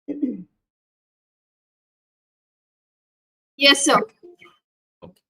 Yes, sir. Okay.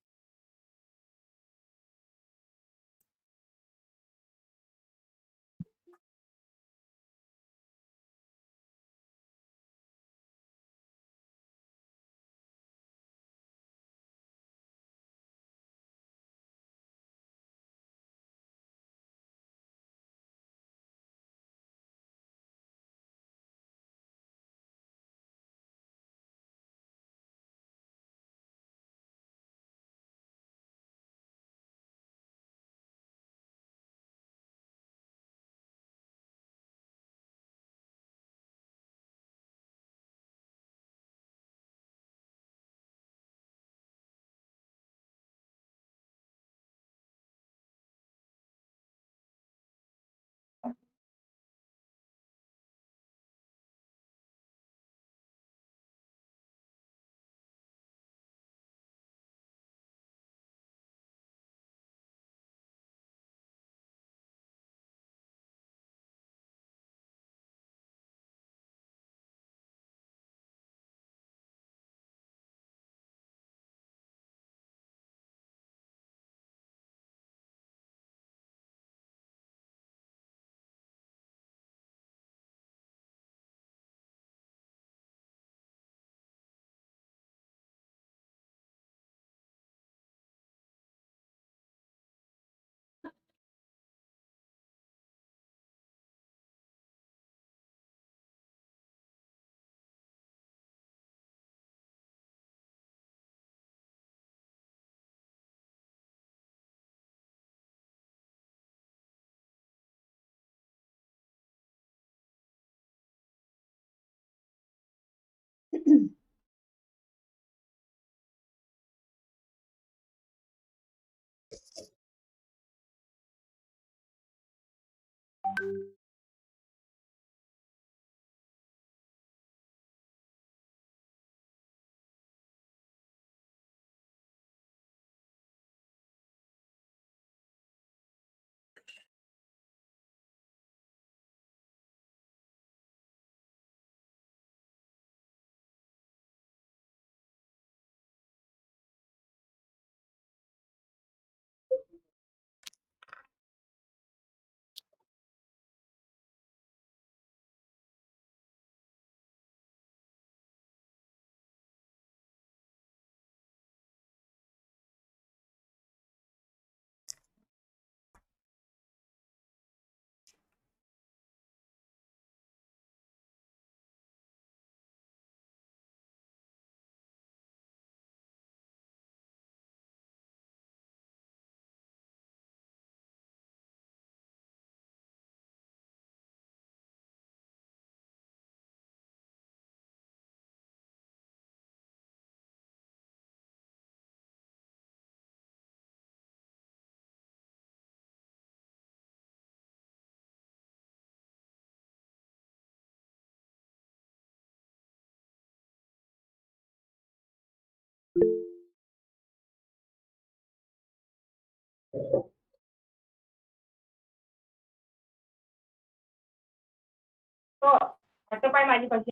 आता पाय माझी कशी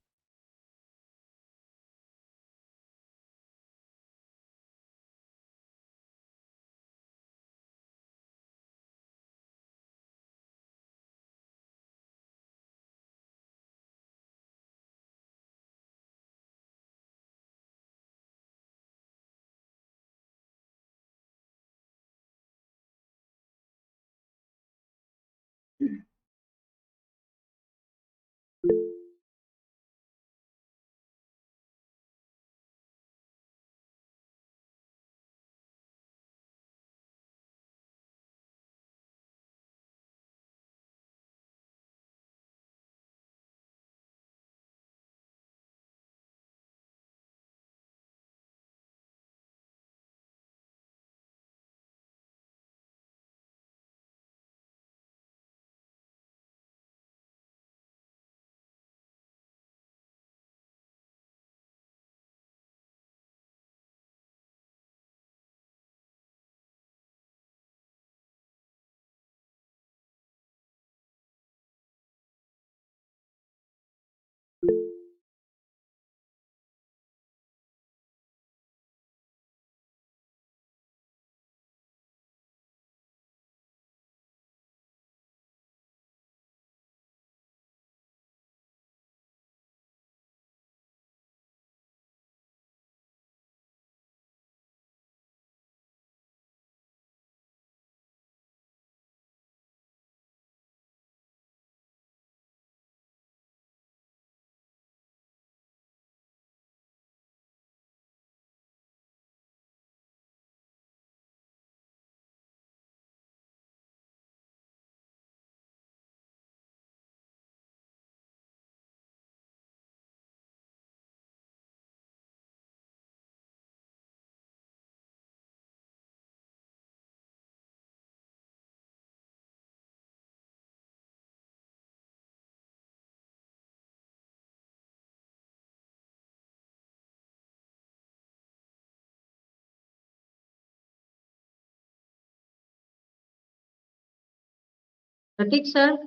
Pratik sir,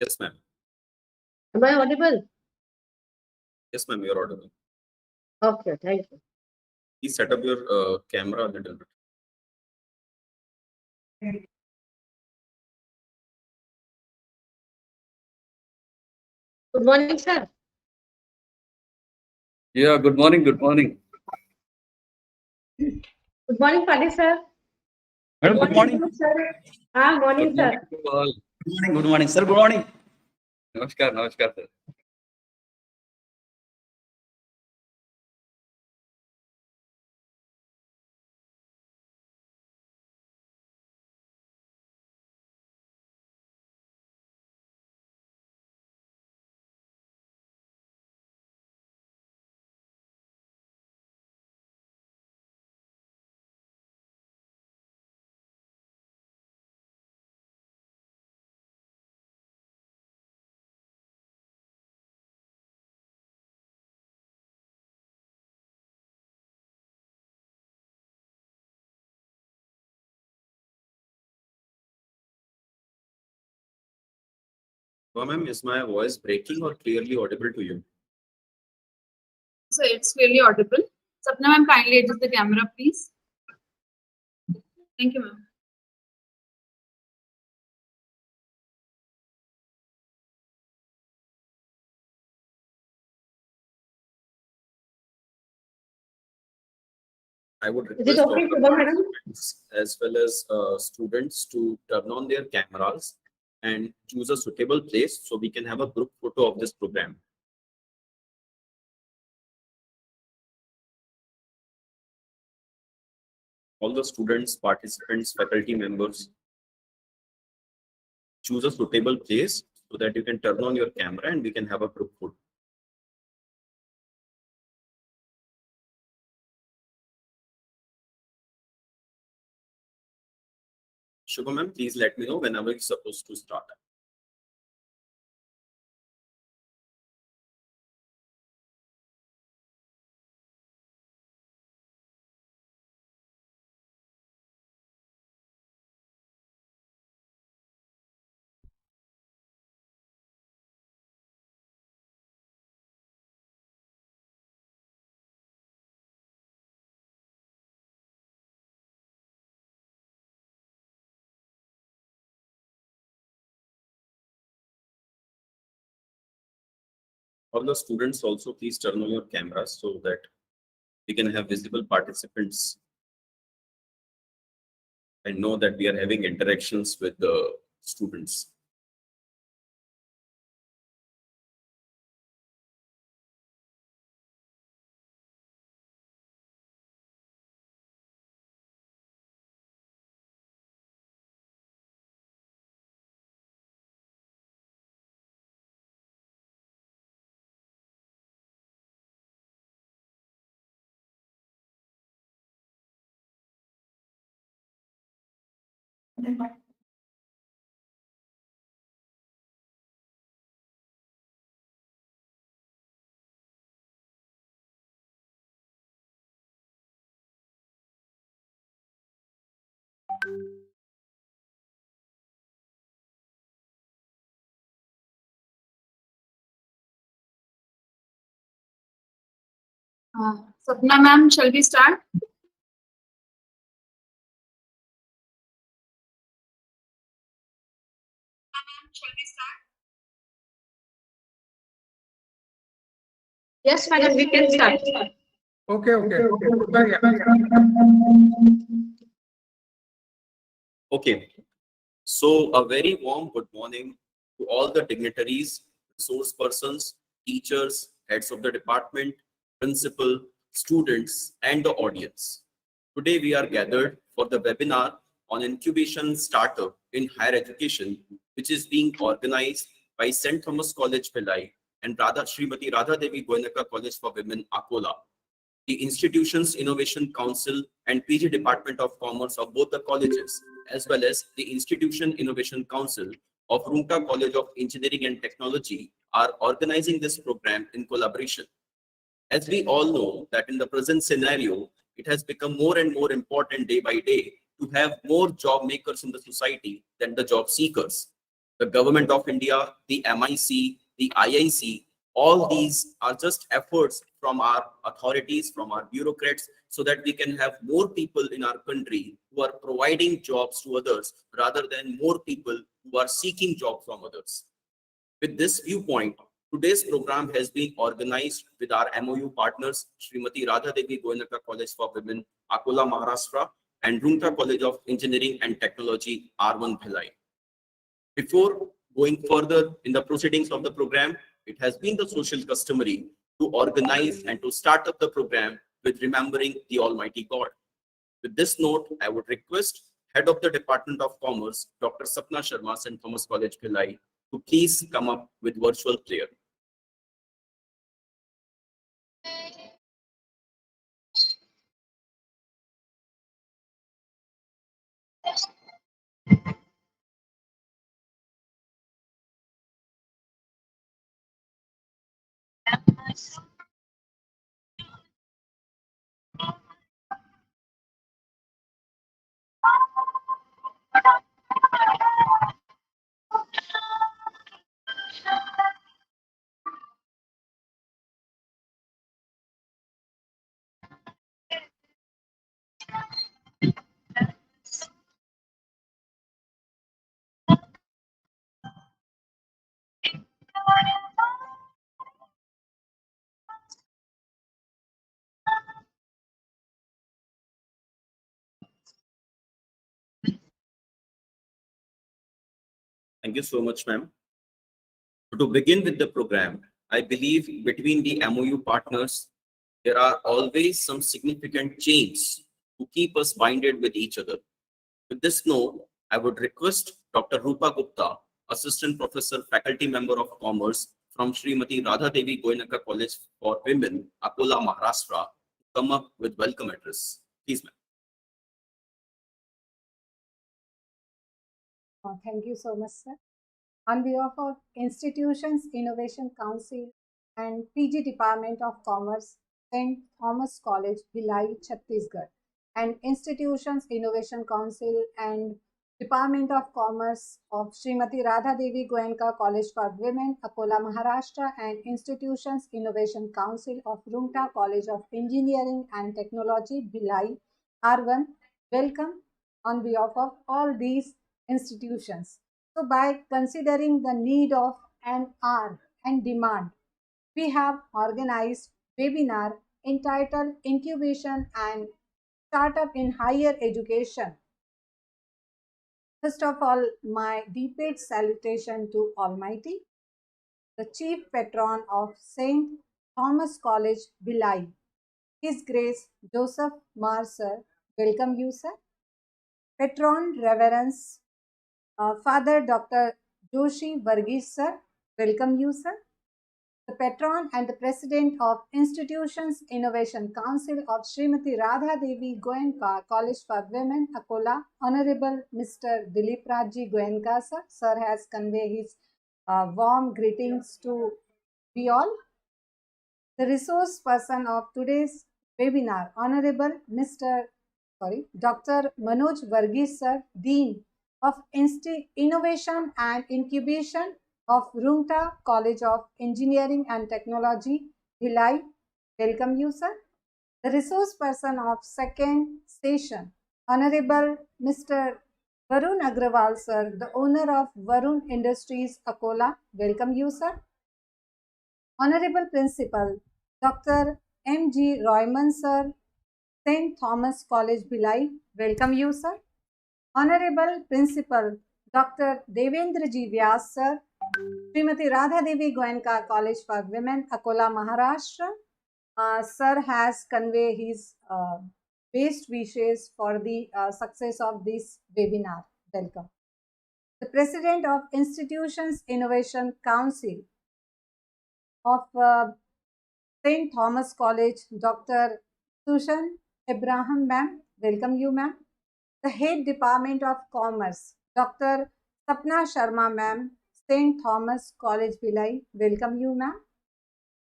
Yes, ma'am. am I audible? Yes, ma'am, you're audible. Okay, thank you. Please set up your camera a little bit. Good morning, sir. Yeah, good morning. Good morning. Good morning, Pratik sir. Madam, good morning. Sir. Morning, Good sir. morning to all. Good morning, sir. Good morning. Namaskar, namaskar, sir. So, ma'am, is my voice breaking or clearly audible to you? So it's clearly audible. Sapna ma'am, kindly adjust the camera, please. Thank you, ma'am. I would Is it request okay, all the Shubham, madam? participants as well as students to turn on their cameras and choose a suitable place so we can have a group photo of this program. All the students, participants, faculty members, choose a suitable place so that you can turn on your camera and we can have a group photo. Shubham, ma'am, please let me know whenever it's supposed to start. All the students also please turn on your cameras so that we can have visible participants and know that we are having interactions with the students. Sapna ma'am, shall we start? Yes, madam, we can start. Okay. Okay, so a very warm good morning to all the dignitaries, resource persons, teachers, heads of the department, principal, students, and the audience. Today we are gathered for the webinar on incubation startup in higher education, which is being organized by St. Thomas College, Bhilai, and Smt.Radhadevi Goenka College for Women, Akola. The institution's Innovation Council and PG Department of Commerce of both the colleges, as well as the Institution Innovation Council of Rungta College of Engineering and Technology, are organizing this program in collaboration. As we all know that in the present scenario, it has become more and more important day by day to have more job makers in the society than the job seekers. The government of India, the MIC, the IIC, all these are just efforts from our authorities, from our bureaucrats, so that we can have more people in our country who are providing jobs to others rather than more people who are seeking jobs from others. With this viewpoint, today's program has been organized with our MOU partners, Smt.Radhadevi Goenka College for Women, Akola, Maharashtra, and Rungta College of Engineering and Technology, R1 Bhilai. Before going further in the proceedings of the program, it has been the social customary to organize and to start up the program with remembering the Almighty God. With this note, I would request Head of the Department of Commerce, Dr. Sapna Sharma, St.Thomas College, Bhilai, to please come up with virtual prayer. Thank you so much, ma'am. To begin with the program, I believe between the MOU partners, there are always some significant chains to keep us binded with each other. With this note, I would request Dr. Rupa Gupta, Assistant Professor, Faculty Member of Commerce from Smt.Radhadevi Goenka College for Women, Akola, Maharashtra, to come up with welcome address. Please, ma'am. Thank you so much, sir. On behalf of Institutions Innovation Council and PG Department of Commerce, St. Thomas College, Bhilai, Chhattisgarh, and Institutions Innovation Council and Department of Commerce of Smt.Radhadevi Goenka College for Women, Akola, Maharashtra, and Institutions Innovation Council of Rungta College of Engineering and Technology, Bhilai, R1, welcome on behalf of all these institutions. So by considering the need of an hour and demand, we have organized webinar entitled Incubation and Startup in Higher Education. First of all, my deepest salutation to Almighty, the Chief Patron of St. Thomas College, Bhilai, His Grace Joseph Mar, sir, welcome you, sir. Patron Reverence Father Dr. Joshi Varghese, sir, welcome you, sir. The patron and the president of Institutions Innovation Council of Smt.Radhadevi Goenka College for Women, Akola, Honorable Mr. Dilip Rajji Goenka, sir. Sir has conveyed his warm greetings to we all. The resource person of today's webinar, Honorable Dr. Manoj Varghese, sir, Dean of Innovation and Incubation of Rungta College of Engineering and Technology, Bhilai, welcome you, sir. The resource person of second session, Honorable Mr. Varun Agrawal, sir, the owner of Varun Industries, Akola, welcome you, sir. Honorable Principal, Dr. M.G.Royman, sir, St. Thomas College, Bhilai, welcome you, sir. Honorable Principal, Dr. Devendra Vyas, sir, Smt.Radhadevi Goenka College for Women, Akola, Maharashtra. Sir has conveyed his best wishes for the success of this webinar. Welcome. The President of Institutions Innovation Council of St. Thomas College, Dr. Sushan Abraham, ma'am, welcome you, ma'am. The Head Department of Commerce, Dr. Sapna Sharma, ma'am, St. Thomas College, Bhilai, welcome you, ma'am.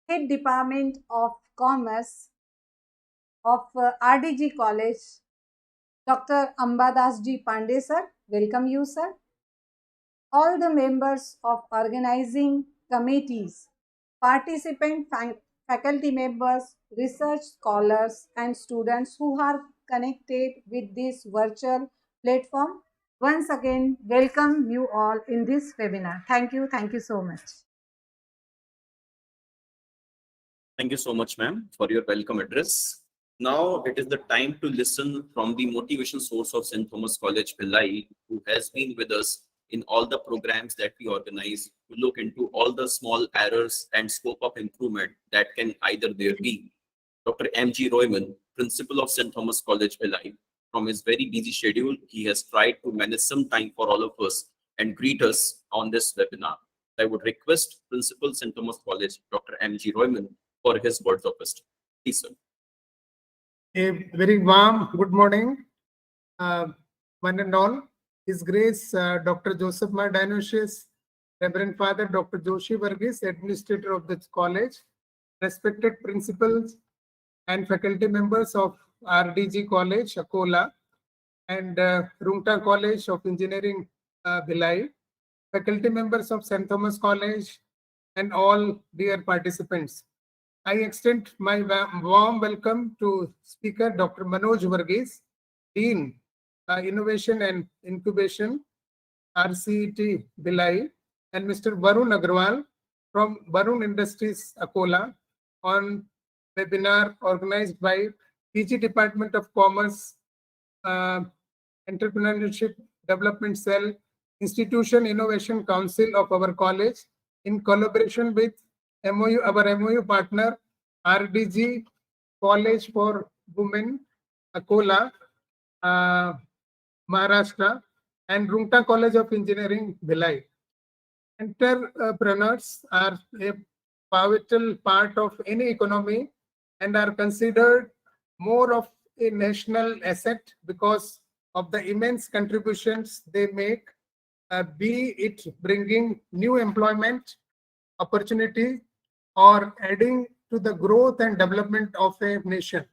Head Department of Commerce of RDG College, Dr. Ambadas Ji Pandey sir, welcome you sir. All the members of organizing committees, participant faculty members, research scholars and students who are connected with this virtual platform. Once again, welcome you all in this webinar. Thank you so much. Thank you so much, ma'am, for your welcome address. Now it is the time to listen from the motivation source of St. Thomas College, Bhilai, who has been with us in all the programs that we organize to look into all the small errors and scope of improvement that can either there be. Dr. M.G.Royman, principal of St. Thomas College, Bhilai, from his very busy schedule, he has tried to manage some time for all of us and greet us on this webinar. I would request Principal St. Thomas College, Dr. M.G.Royman, for his words of wisdom. Please, sir. A very warm good morning, one and all. His Grace, Dr. Joseph Dinoshis, Reverend Father Dr. Joshi Varghese, Administrator of the college, respected principals and faculty members of RDG College, Akola, and Rungta College of Engineering, Bhilai, faculty members of St. Thomas College, and all dear participants. I extend my warm welcome to Speaker Dr. Manoj Varghese, Dean, Innovation and Incubation, RCET, Bhilai, and Mr. Varun Agrawal from Varun Industries, Akola, on webinar organized by PG Department of Commerce, Entrepreneurship Development Cell, Institution Innovation Council of our college, in collaboration with our MOU partner, RDG College for Women, Akola, Maharashtra, and Rungta College of Engineering, Bhilai. Entrepreneurs are a pivotal part of any economy and are considered more of a national asset because of the immense contributions they make, be it bringing new employment opportunity or adding to the growth and development of a nation.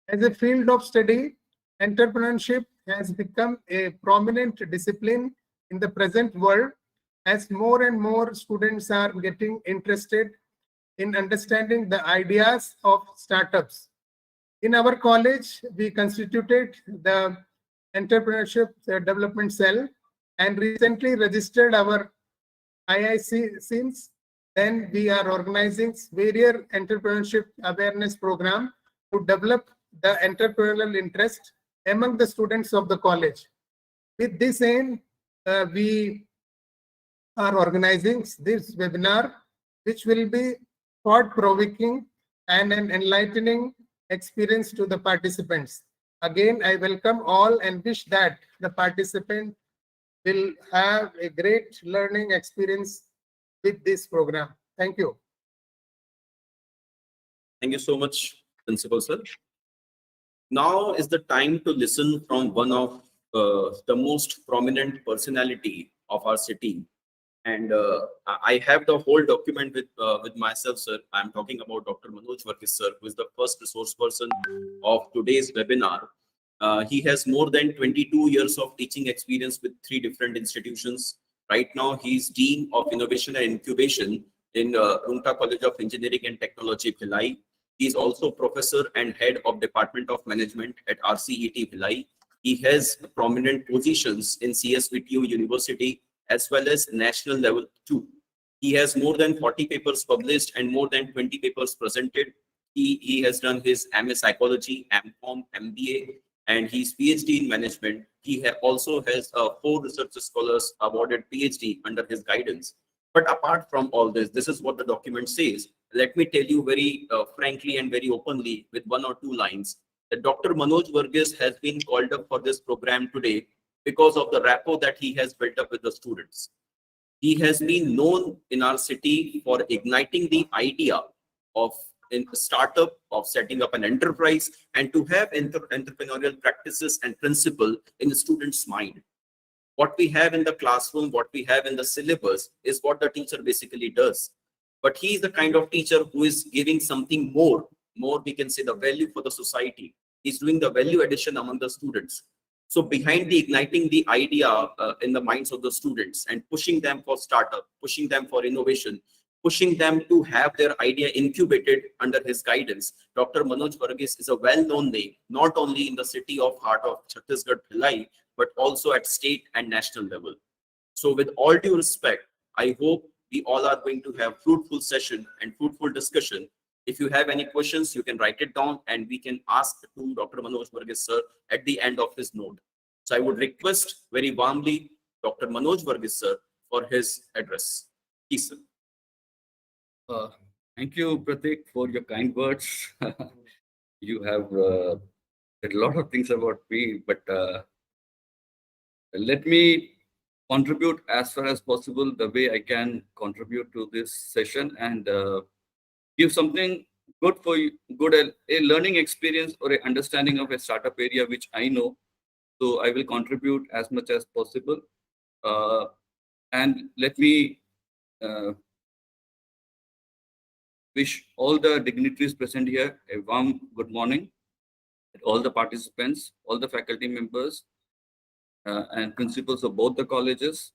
As a field of study, entrepreneurship has become a prominent discipline in the present world as more and more students are getting interested in understanding the ideas of startups. In our college, we constituted the Entrepreneurship Development Cell and recently registered our IIC. Since then, we are organizing various entrepreneurship awareness programs to develop the entrepreneurial interest among the students of the college. With this aim, we are organizing this webinar, which will be thought-provoking and an enlightening experience to the participants. Again, I welcome all and wish that the participant will have a great learning experience with this program. Thank you. Thank you so much, Principal Sir. Now is the time to listen from one of the most prominent personality of our city. And I have the whole document with myself, sir. I'm talking about Dr. Manoj Varghese, sir, who is the first resource person of today's webinar. He has more than 22 years of teaching experience with 3 different institutions. Right now, he's Dean of Innovation and Incubation in Rungta College of Engineering and Technology, Bhilai. He is also professor and head of Department of Management at RCET, Bhilai. He has prominent positions in CSVTU University as well as national level too. He has more than 40 papers published and more than 20 papers presented. He has done his MA Psychology, MCOM, MBA, and he's PhD in Management. He also has 4 research scholars awarded PhD under his guidance. But apart from all this, this is what the document says. Let me tell you very frankly and very openly with 1 or 2 lines that Dr. Manoj Varghese has been called up for this program today because of the rapport that he has built up with the students. He has been known in our city for igniting the idea of a startup, of setting up an enterprise, and to have entrepreneurial practices and principle in the student's mind. What we have in the classroom, what we have in the syllabus is what the teacher basically does. But he is the kind of teacher who is giving something more we can say the value for the society. He's doing the value addition among the students. So behind the igniting the idea in the minds of the students and pushing them for startup, pushing them for innovation, pushing them to have their idea incubated under his guidance, Dr. Manoj Varghese is a well-known name, not only in the city of heart of Chhattisgarh, Bhilai, but also at state and national level. So with all due respect, I hope we all are going to have fruitful session and fruitful discussion. If you have any questions, you can write it down and we can ask to Dr. Manoj Varghese sir at the end of his note. So I would request very warmly Dr. Manoj Varghese sir for his address. Please, sir. Thank you, Pratik, for your kind words. You have said a lot of things about me, but let me contribute as far as possible the way I can contribute to this session and give something good for you, a learning experience or a understanding of a startup area which I know. So I will contribute as much as possible. And let me wish all the dignitaries present here a warm good morning, all the participants, all the faculty members, and principals of both the colleges.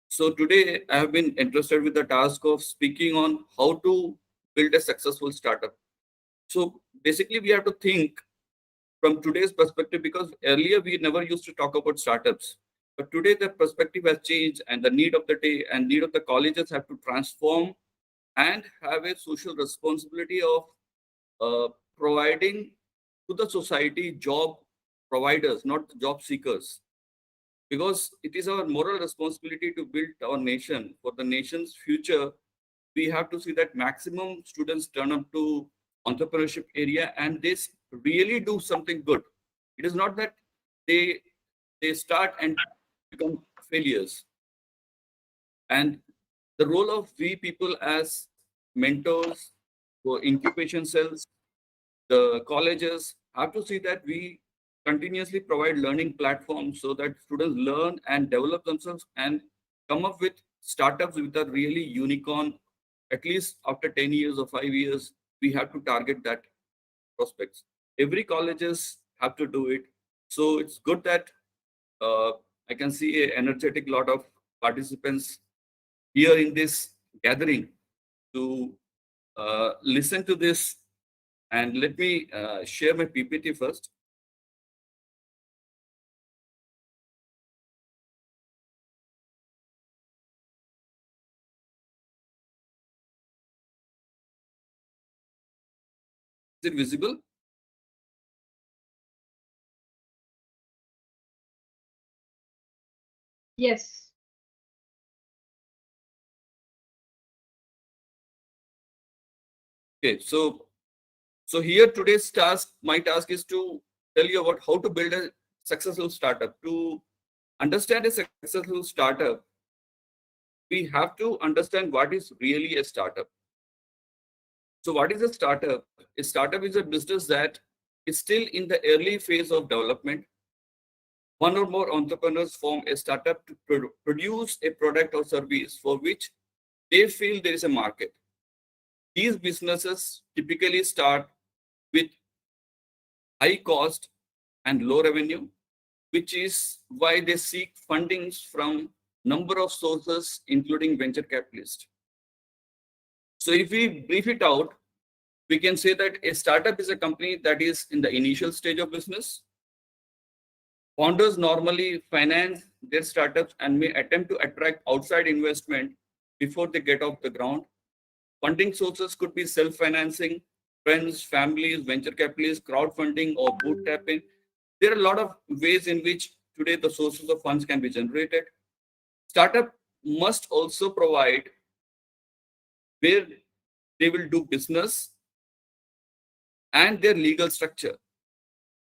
So today I have been entrusted with the task of speaking on how to build a successful startup. So basically we have to think from today's perspective, because earlier we never used to talk about startups. But today the perspective has changed and the need of the day and need of the colleges have to transform and have a social responsibility of providing to the society job providers, not job seekers. Because it is our moral responsibility to build our nation. For the nation's future, we have to see that maximum students turn up to entrepreneurship area and they really do something good. It is not that they start and become failures. And the role of we people as mentors for incubation cells, the colleges have to see that we continuously provide learning platforms so that students learn and develop themselves and come up with startups with a really unicorn. At least after 10 years or 5 years, we have to target that prospects. Every colleges have to do it. So it's good that I can see an energetic lot of participants here in this gathering to listen to this. And let me share my PPT first. Is it visible? Yes. Okay, so here today's task, my task is to tell you about how to build a successful startup. To understand a successful startup, we have to understand what is really a startup. So what is a startup? A startup is a business that is still in the early phase of development. One or more entrepreneurs form a startup to produce a product or service for which they feel there is a market. These businesses typically start with high cost and low revenue, which is why they seek fundings from number of sources, including venture capitalists. So if we brief it out, we can say that a startup is a company that is in the initial stage of business. Founders normally finance their startups and may attempt to attract outside investment before they get off the ground. Funding sources could be self-financing, friends, families, venture capitalists, crowdfunding, or bootstrapping. There are a lot of ways in which today the sources of funds can be generated. Startup must also provide where they will do business and their legal structure.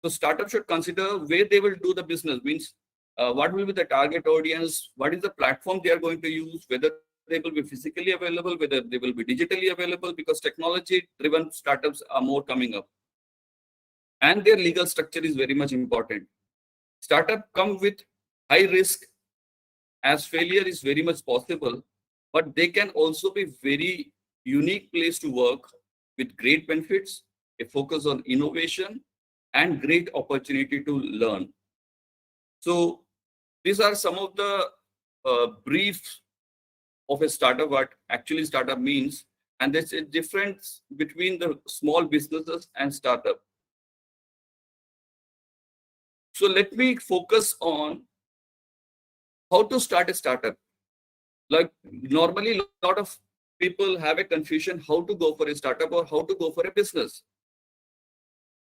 So startup should consider where they will do the business, means what will be the target audience, what is the platform they are going to use, whether they will be physically available, whether they will be digitally available, because technology-driven startups are more coming up. And their legal structure is very much important. Startup come with high risk, as failure is very much possible, but they can also be very unique place to work with great benefits, a focus on innovation, and great opportunity to learn. So these are some of the briefs of a startup, what actually startup means. And there's a difference between the small businesses and startup. So let me focus on how to start a startup. Like normally, a lot of people have a confusion how to go for a startup or how to go for a business.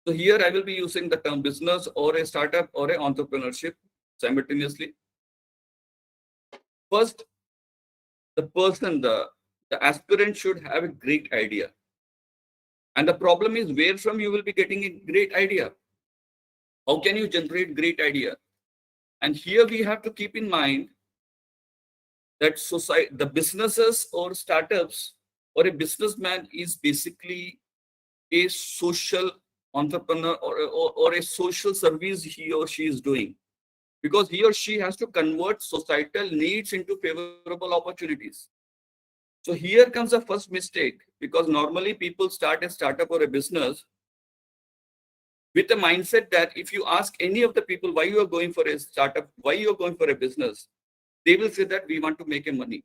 So here I will be using the term business or a startup or a entrepreneurship simultaneously. First, the person, the aspirant should have a great idea. And the problem is where from you will be getting a great idea. How can you generate great idea? And here we have to keep in mind that the businesses or startups or a businessman is basically a social entrepreneur or a social service he or she is doing, because he or she has to convert societal needs into favorable opportunities. So here comes the first mistake, because normally people start a startup or a business with the mindset that if you ask any of the people why you are going for a startup, why you are going for a business, they will say that we want to make a money.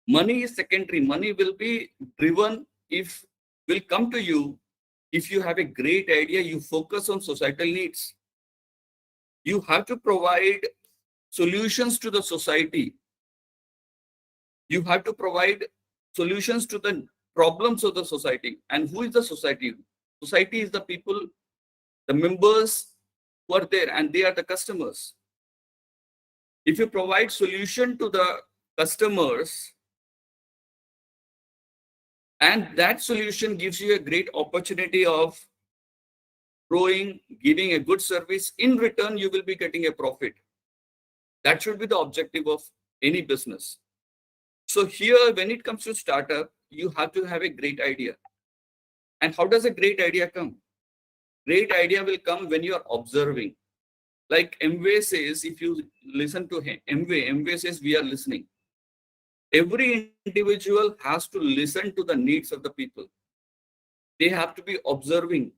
Money is secondary. Money will be driven will come to you if you have a great idea, you focus on societal needs. You have to provide solutions to the society. You have to provide solutions to the problems of the society. And who is the society? Society is the people, the members who are there, and they are the customers. If you provide solution to the customers, and that solution gives you a great opportunity of growing, giving a good service, in return, you will be getting a profit. That should be the objective of any business. So here, when it comes to startup, you have to have a great idea. And how does a great idea come? Great idea will come when you are observing. Like M.V. says, if you listen to him, M.V. says we are listening. Every individual has to listen to the needs of the people. They have to be observing.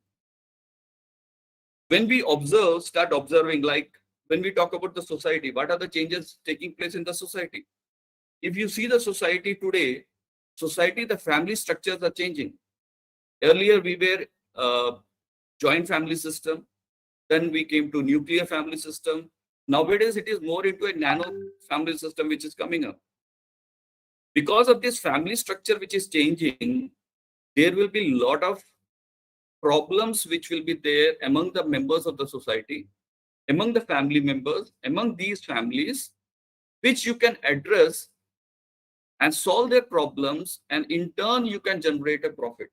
When we observe, start observing, like when we talk about the society, what are the changes taking place in the society? If you see the society today, the family structures are changing. Earlier, we were joint family system. Then we came to nuclear family system. Nowadays, it is more into a nano family system, which is coming up. Because of this family structure, which is changing, there will be a lot of problems which will be there among the members of the society, among the family members, among these families, which you can address and solve their problems, and in turn, you can generate a profit.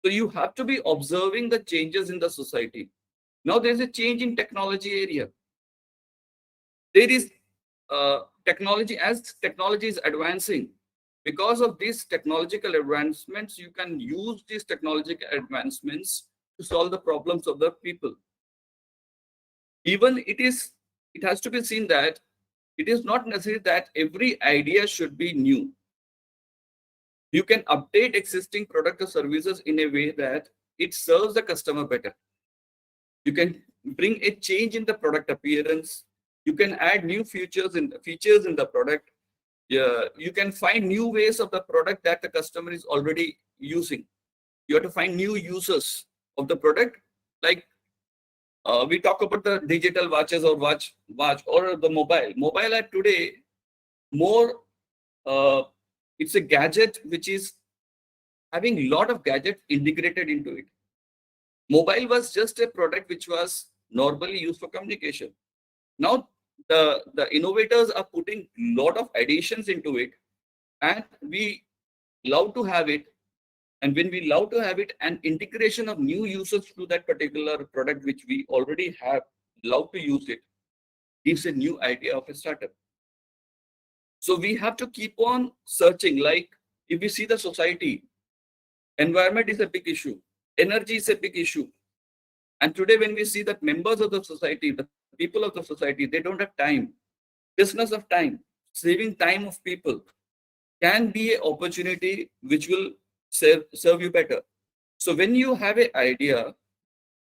So you have to be observing the changes in the society. Now there's a change in technology area. There is technology, as technology is advancing. Because of these technological advancements, you can use these technological advancements to solve the problems of the people. Even it has to be seen that it is not necessary that every idea should be new. You can update existing product or services in a way that it serves the customer better. You can bring a change in the product appearance. You can add new features in the product. You can find new ways of the product that the customer is already using. You have to find new users of the product. Like we talk about the digital watches or watch or the mobile. Mobile are today more. It's a gadget which is having a lot of gadgets integrated into it. Mobile was just a product which was normally used for communication. Now the innovators are putting a lot of additions into it, and we love to have it. And when we love to have it, an integration of new users to that particular product which we already have, love to use it, gives a new idea of a startup. So we have to keep on searching. Like if we see the society, environment is a big issue, energy is a big issue. And today when we see that members of the society, the people of the society, they don't have time. Business of time, saving time of people can be an opportunity which will serve you better. So when you have an idea,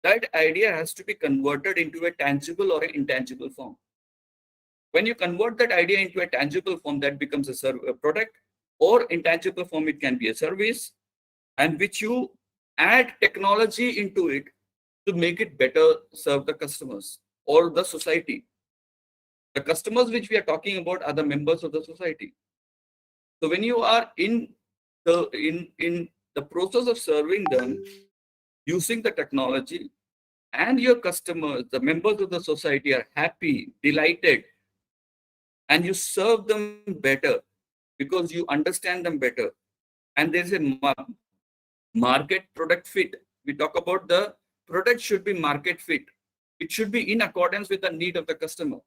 that idea has to be converted into a tangible or an intangible form. When you convert that idea into a tangible form, that becomes a product, or intangible form, it can be a service, and which you add technology into it to make it better serve the customers or the society. The customers which we are talking about are the members of the society. So when you are in the process of serving them using the technology, and your customers, the members of the society, are happy, delighted, and you serve them better because you understand them better, and there's a market product fit. We talk about the product should be market fit. It should be in accordance with the need of the customer.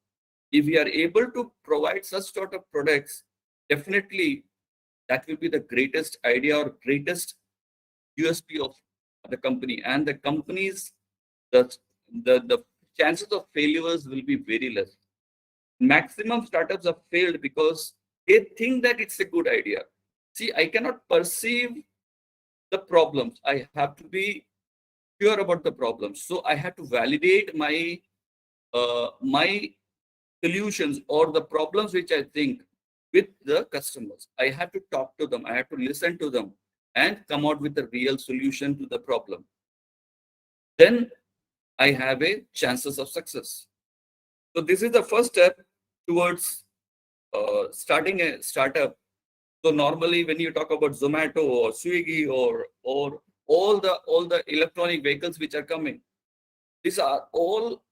If we are able to provide such sort of products, definitely that will be the greatest idea or greatest USP of the company. And the companies, the chances of failures will be very less. Maximum startups have failed because they think that it's a good idea. See, I cannot perceive the problems. I have to be sure about the problems. So I have to validate my my solutions or the problems which I think with the customers. I have to talk to them. I have to listen to them and come out with a real solution to the problem. Then I have a chances of success. So this is the first step towards starting a startup. So normally when you talk about Zomato or Swiggy or all the electronic vehicles which are coming, these are all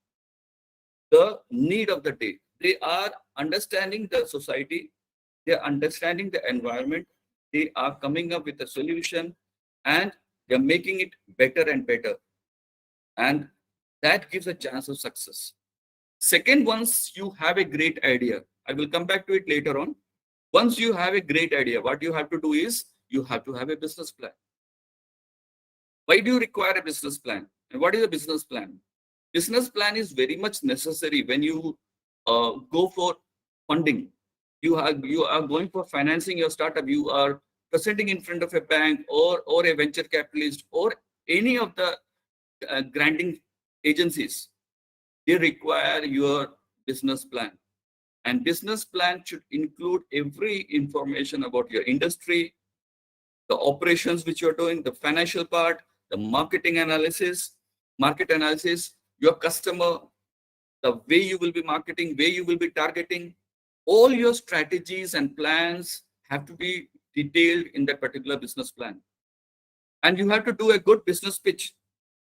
the need of the day. They are understanding the society, they are understanding the environment, they are coming up with a solution, and they are making it better and better. And that gives a chance of success. Second, once you have a great idea, I will come back to it later on. Once you have a great idea, what you have to do is you have to have a business plan. Why do you require a business plan? And what is a business plan? Business plan is very much necessary when you go for funding. You are going for financing your startup. You are presenting in front of a bank or a venture capitalist or any of the granting agencies. They require your business plan. And business plan should include every information about your industry, the operations which you're doing, the financial part, the market analysis, your customer, the way you will be marketing, way you will be targeting. All your strategies and plans have to be detailed in that particular business plan. And you have to do a good business pitch.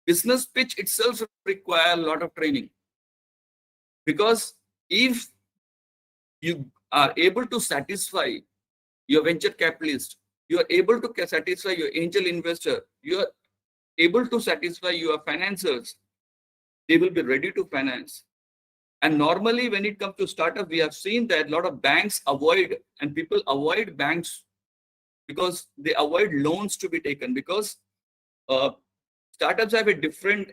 Business pitch itself requires a lot of training. Because if you are able to satisfy your venture capitalist, you are able to satisfy your angel investor, you are able to satisfy your financiers, they will be ready to finance. And normally when it comes to startup, we have seen that a lot of banks avoid, and people avoid banks because they avoid loans to be taken, because startups have a different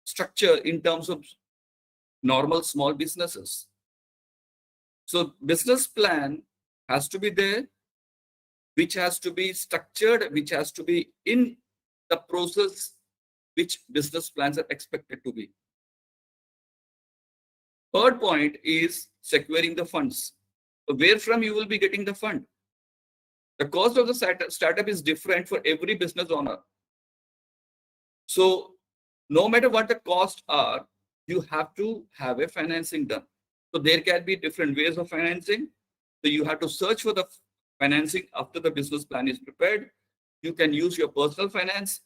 structure in terms of normal small businesses. So business plan has to be there, which has to be structured, which has to be in the process which business plans are expected to be. Third point is securing the funds. So where from you will be getting the fund? The cost of the startup is different for every business owner. So no matter what the costs are, you have to have a financing done. So there can be different ways of financing. So you have to search for the financing after the business plan is prepared. You can use your personal finance.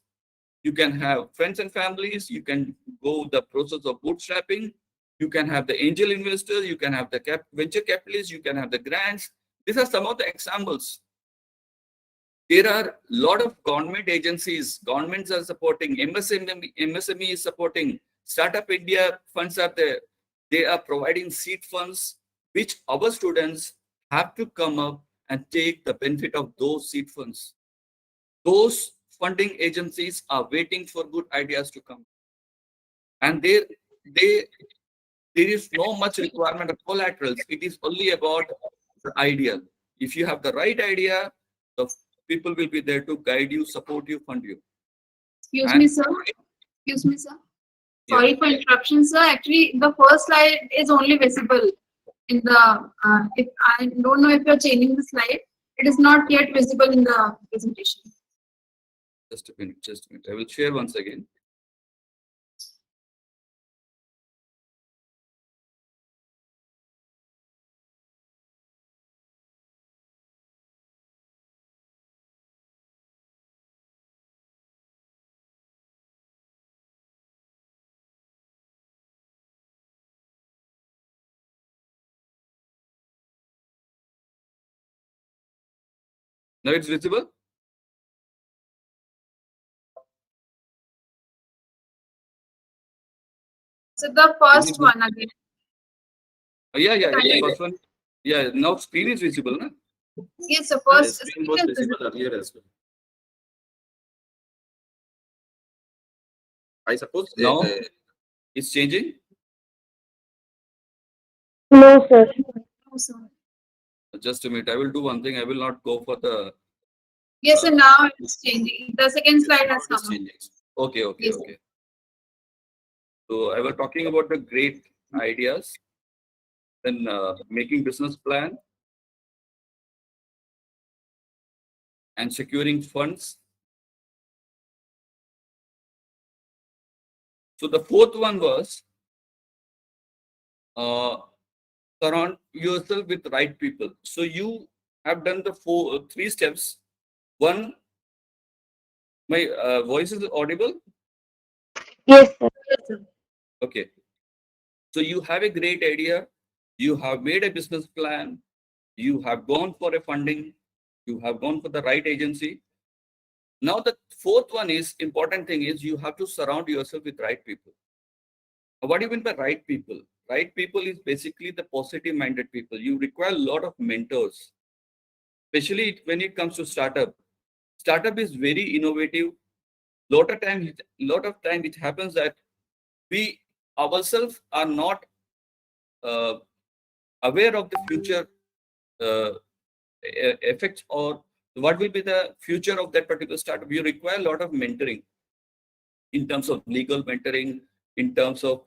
You can have friends and families. You can go the process of bootstrapping. You can have the angel investors. You can have the venture capitalists. You can have the grants. These are some of the examples. There are a lot of government agencies. Governments are supporting. MSME is supporting. Startup India funds are there. They are providing seed funds, which our students have to come up and take the benefit of those seed funds. Those funding agencies are waiting for good ideas to come. And there is no much requirement of collaterals. It is only about the idea. If you have the right idea, the people will be there to guide you, support you, fund you. Excuse me, sir. Excuse me, sir. Sorry for interruption, sir. Actually, the first slide is only visible in the, if I don't know if you're changing the slide, it is not yet visible in the presentation. Just a minute, just a minute. I will share once again. Now it's visible? So the first one again. Yeah, yeah, Kindly- the first one. Yeah, now screen is visible, na? Yes, the The first screen was screen is visible earlier as well. I suppose Now it's changing. No, sir. visible. Just a minute. I will do one thing. I will not go for the. Yes, sir, now it's changing. The second slide Now has it is come. changing. Okay, okay, Yes. okay. So I was talking about the great ideas, then making business plan, and securing funds. So the fourth one was surround yourself with right people. So you have done the three steps. One, my voice is audible. Yes, sir. Yes, sir. Okay. So you have a great idea. You have made a business plan. You have gone for a funding. You have gone for the right agency. Now the fourth one is important thing is you have to surround yourself with right people. What do you mean by right people? Right people is basically the positive minded people. You require a lot of mentors, especially when it comes to startup. Startup is very innovative. Lot of time it happens that we ourselves are not aware of the future effects or what will be the future of that particular startup. You require a lot of mentoring in terms of legal mentoring, in terms of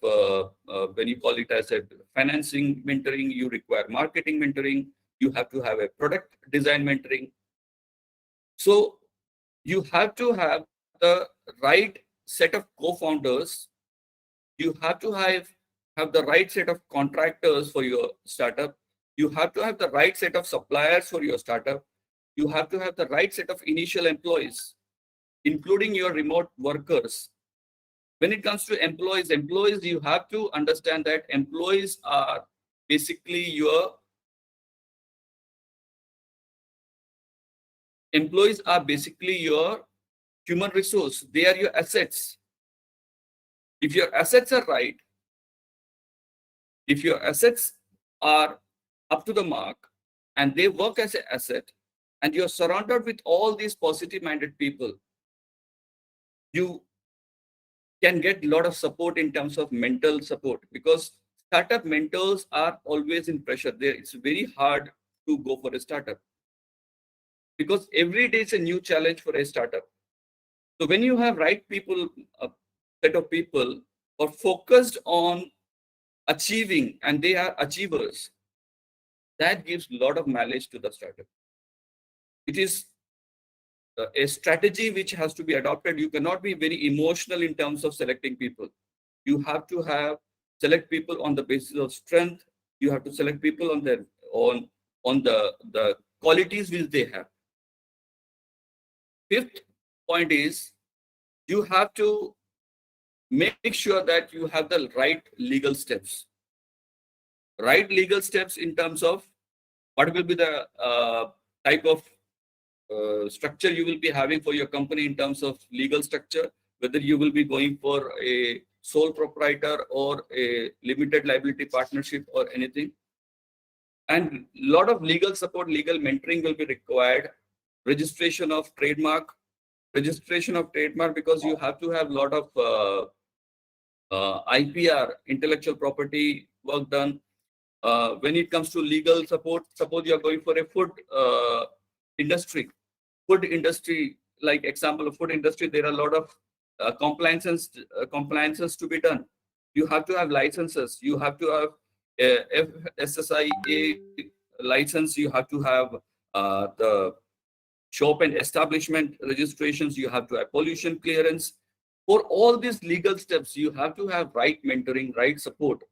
when you call it as a financing mentoring, you require marketing mentoring, you have to have a product design mentoring. So you have to have the right set of co-founders. You have to have the right set of contractors for your startup. You have to have the right set of suppliers for your startup. You have to have the right set of initial employees, including your remote workers. When it comes to employees, you have to understand that employees are basically your human resource. They are your assets. If your assets are right, if your assets are up to the mark and they work as an asset and you're surrounded with all these positive minded people, you can get a lot of support in terms of mental support, because startup mentors are always in pressure. It's very hard to go for a startup because every day is a new challenge for a startup. So when you have right people, a set of people who are focused on achieving and they are achievers, that gives a lot of mileage to the startup. It is a strategy which has to be adopted. You cannot be very emotional in terms of selecting people. You have to select people on the basis of strength. You have to select people on the qualities which they have. Fifth point is you have to make sure that you have the right legal steps. Right legal steps in terms of what will be the type of structure you will be having for your company in terms of legal structure, whether you will be going for a sole proprietor or a limited liability partnership or anything. And a lot of legal support, legal mentoring will be required. Registration of trademark, because you have to have a lot of IPR, intellectual property work done. When it comes to legal support, suppose you are going for a food industry, like example of food industry, there are a lot of compliances to be done. You have to have licenses. You have to have FSSAI license. You have to have the shop and establishment registrations. You have to have pollution clearance. For all these legal steps, you have to have right mentoring, right support.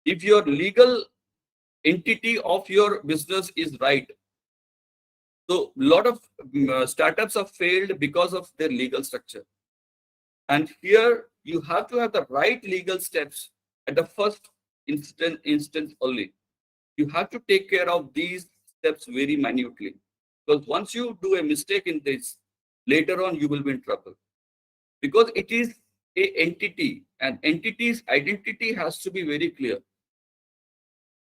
If your legal entity of your business is right, so a lot of startups have failed because of their legal structure. And here you have to have the right legal steps at the first instance only. You have to take care of these steps very minutely. Because once you do a mistake in this, later on you will be in trouble. Because it is an entity, and entity's identity has to be very clear.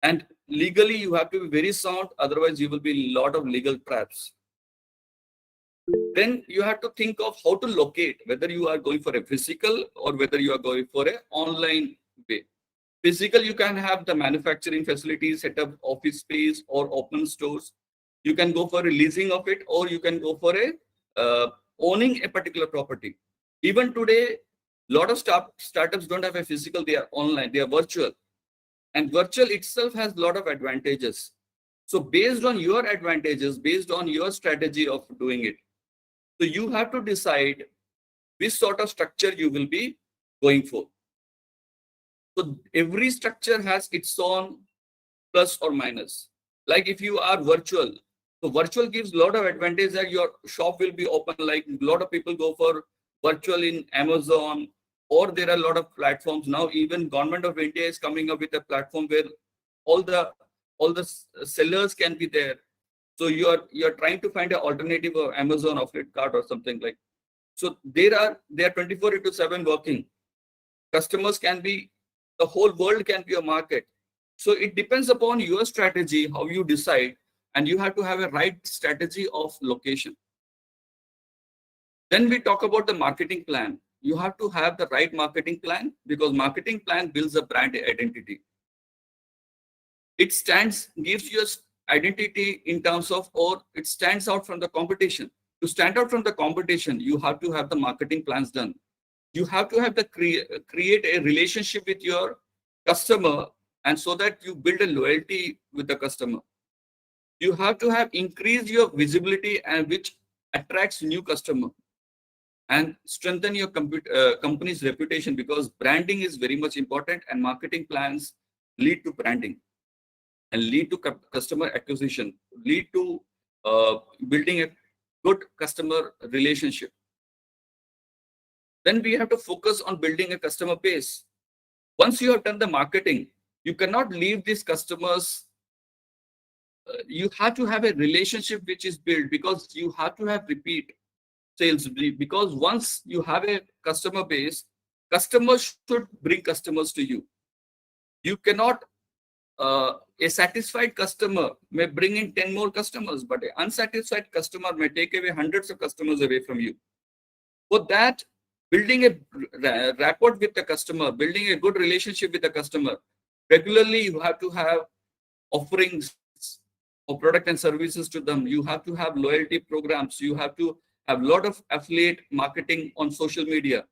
And legally you have to be very sound, otherwise you will be a lot of legal traps. Then you have to think of how to locate, whether you are going for a physical or whether you are going for an online way. Physical, you can have the manufacturing facilities, set up office space or open stores. You can go for a leasing of it, or you can go for a owning a particular property. Even today, a lot of startups don't have a physical, they are online, they are virtual. And virtual itself has a lot of advantages. So based on your advantages, based on your strategy of doing it, so you have to decide which sort of structure you will be going for. So every structure has its own plus or minus. Like if you are virtual, so virtual gives a lot of advantage that your shop will be open. Like a lot of people go for virtual in Amazon, or there are a lot of platforms now. Even Government of India is coming up with a platform where all the sellers can be there. So you're trying to find an alternative of Amazon or Flipkart or something like. So they are 24/7 working. Customers can be, the whole world can be a market. So it depends upon your strategy, how you decide, and you have to have a right strategy of location. Then we talk about the marketing plan. You have to have the right marketing plan, because marketing plan builds a brand identity. It gives you identity in terms of, or it stands out from the competition. To stand out from the competition, you have to have the marketing plans done. You have to have the create a relationship with your customer, and so that you build a loyalty with the customer. You have to have increased your visibility, and which attracts new customer, and strengthen your company's reputation, because branding is very much important, and marketing plans lead to branding and lead to customer acquisition, lead to building a good customer relationship. Then we have to focus on building a customer base. Once you have done the marketing, you cannot leave these customers. You have to have a relationship which is built, because you have to have repeat sales, because once you have a customer base, customers should bring customers to you. You cannot, a satisfied customer may bring in 10 more customers, but an unsatisfied customer may take away hundreds of customers away from you. For that, building a rapport with the customer, building a good relationship with the customer, regularly you have to have offerings of product and services to them. You have to have loyalty programs. You have to have a lot of affiliate marketing on social media.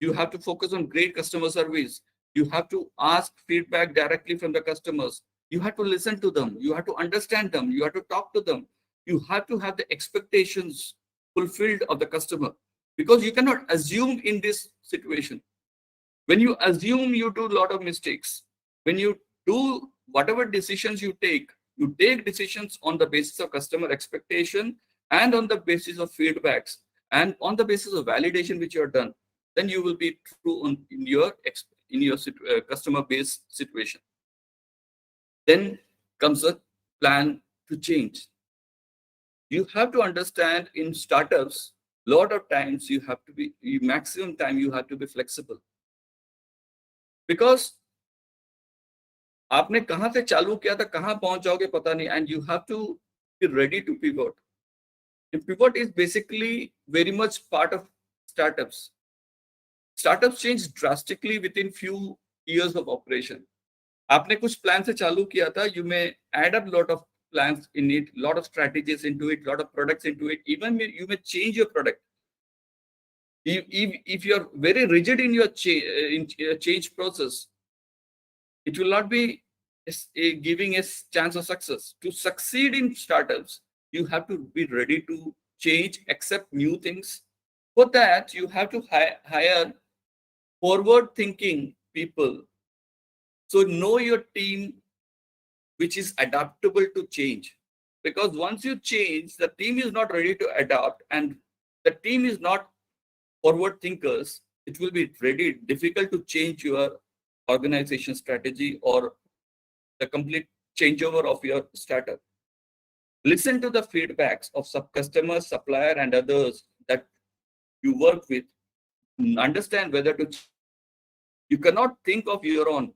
You have to focus on great customer service. You have to ask feedback directly from the customers. You have to listen to them. You have to understand them. You have to talk to them. You have to have the expectations fulfilled of the customer, because you cannot assume in this situation. When you assume, you do a lot of mistakes. When you do whatever decisions you take decisions on the basis of customer expectation, and on the basis of feedbacks, and on the basis of validation which you have done. Then you will be true in your customer base situation. Then comes a plan to change. You have to understand, in startups, a lot of times you have to be, maximum time you have to be flexible. Because आपने कहां से चालू किया था, कहां पहुंच जाओगे पता नहीं, and you have to be ready to pivot. And pivot is basically very much part of startups. Startups change drastically within few years of operation. आपने कुछ प्लान से चालू किया था, you may add up lot of plans in it, lot of strategies into it, lot of products into it. Even you may change your product. If you're very rigid in your change process, it will not be giving a chance of success. To succeed in startups, you have to be ready to change, accept new things. For that, you have to hire forward-thinking people. So know your team, which is adaptable to change. Because once you change, the team is not ready to adapt, and the team is not forward thinkers, it will be very difficult to change your organization strategy or the complete changeover of your startup. Listen to the feedbacks of customers, supplier, and others that you work with. Understand whether to. You cannot think of your own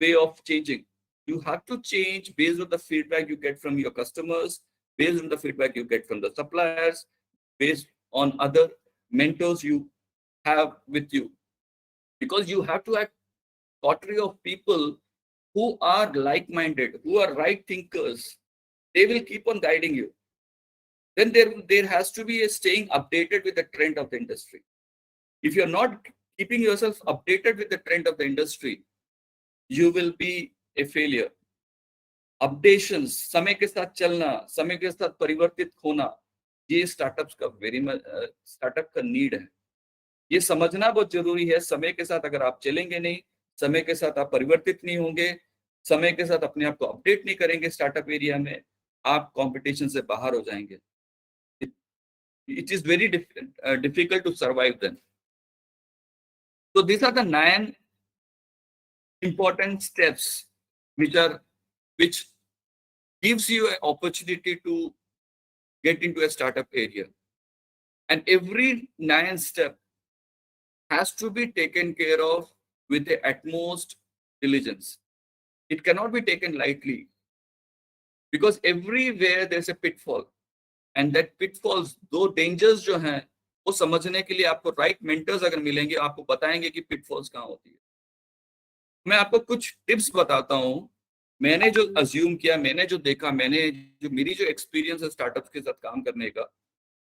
way of changing. You have to change based on the feedback you get from your customers, based on the feedback you get from the suppliers, based on other mentors you have with you. Because you have to have coterie of people who are like-minded, who are right thinkers. They will keep on guiding you. Then there has to be a staying updated with the trend of the industry. If you're not keeping yourself updated with the trend of the industry, you will be a failure. Updations, समय के साथ चलना, समय के साथ परिवर्तित होना, ये स्टार्टअप्स का स्टार्टअप का नीड है. ये समझना बहुत जरूरी है. समय के साथ अगर आप चलेंगे नहीं, समय के साथ आप परिवर्तित नहीं होंगे, समय के साथ अपने आप को अपडेट नहीं करेंगे स्टार्टअप एरिया में, आप कंपटीशन से बाहर हो जाएंगे. It is very difficult to survive then. So these are the 9 important steps which gives you an opportunity to get into a startup area. And every 9 step has to be taken care of with the utmost diligence. It cannot be taken lightly, because everywhere there's a pitfall. And that pitfalls, दो dangers जो हैं, वो समझने के लिए आपको right mentors अगर मिलेंगे, आपको बताएंगे कि pitfalls कहाँ होती है. मैं आपको कुछ टिप्स बताता हूँ. मैंने जो assume किया, मैंने जो देखा, मेरी जो experience है startups के साथ काम करने का,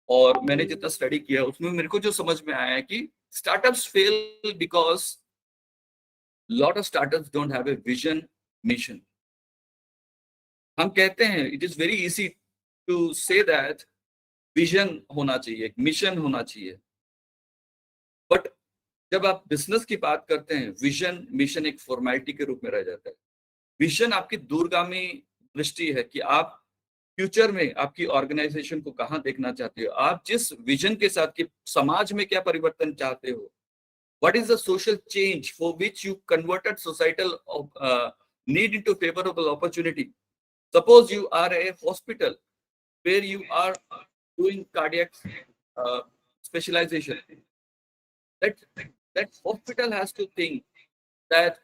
और मैंने जितना स्टडी किया, उसमें मेरे को जो समझ में आया है कि startups fail because lot of startups don't have a vision, mission. हम कहते हैं, it is very easy to say that vision होना चाहिए, मिशन होना चाहिए, बट जब आप बिजनेस की बात करते हैं, विजन मिशन एक फॉर्मेलिटी के रूप में रह जाता है. विजन आपकी दूरगामी दृष्टि है कि आप फ्यूचर में आपकी ऑर्गेनाइजेशन को कहां देखना चाहते हो, आप जिस विजन के साथ कि समाज में क्या परिवर्तन चाहते हो. What is the social change for which you converted societal need into favorable opportunity? Suppose you are a hospital where you are doing cardiac specialization. That hospital has to think that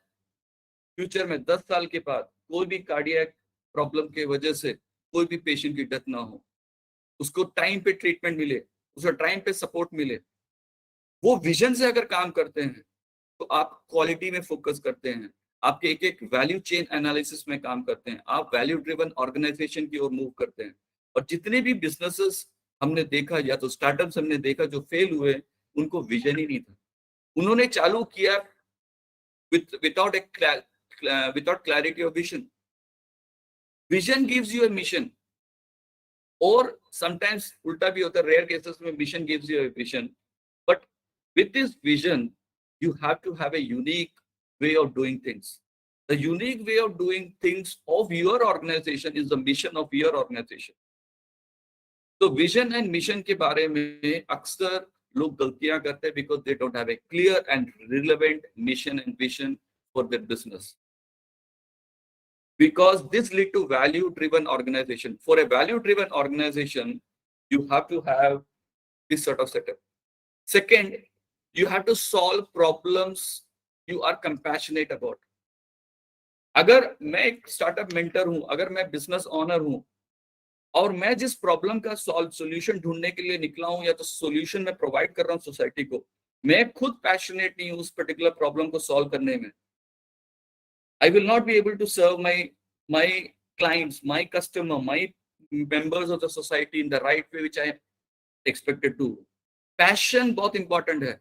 future में 10 साल के बाद कोई भी cardiac problem के वजह से कोई भी patient की death ना हो, उसको time पे treatment मिले, उसको time पे support मिले. वो विजन से अगर काम करते हैं तो आप क्वालिटी में फोकस करते हैं, आपके एक वैल्यू चेन एनालिसिस में काम करते हैं, आप वैल्यू ड्रिवन ऑर्गेनाइजेशन की ओर मूव करते हैं. और जितने भी बिजनेसेस हमने देखा या तो स्टार्टअप्स हमने देखा जो फेल हुए, उनको विजन ही नहीं था. उन्होंने चालू किया without clarity of vision. Vision gives you a mission, or sometimes उल्टा भी होता है, rare cases में mission gives you a vision. But with this vision, you have to have a unique way of doing things. The unique way of doing things of your organization is the mission of your organization. So vision and mission के बारे में अक्सर लोग गलतियां करते हैं because they don't have a clear and relevant mission and vision for their business. Because this lead to value-driven organization. For a value-driven organization, you have to have this sort of setup. Second, you have to solve problems you are compassionate about. अगर मैं एक startup mentor हूं, अगर मैं business honour हूं, और मैं जिस प्रॉब्लम का सॉल्यूशन ढूंढने के लिए निकला हूं या तो सॉल्यूशन मैं प्रोवाइड कर रहा हूं सोसाइटी को, मैं खुद पैशनेट नहीं हूं उस पर्टिकुलर प्रॉब्लम को सॉल्व करने में, I will not be able to serve my clients, my customer, my members of the society in the right way which I am expected to. Passion बहुत इंपॉर्टेंट है,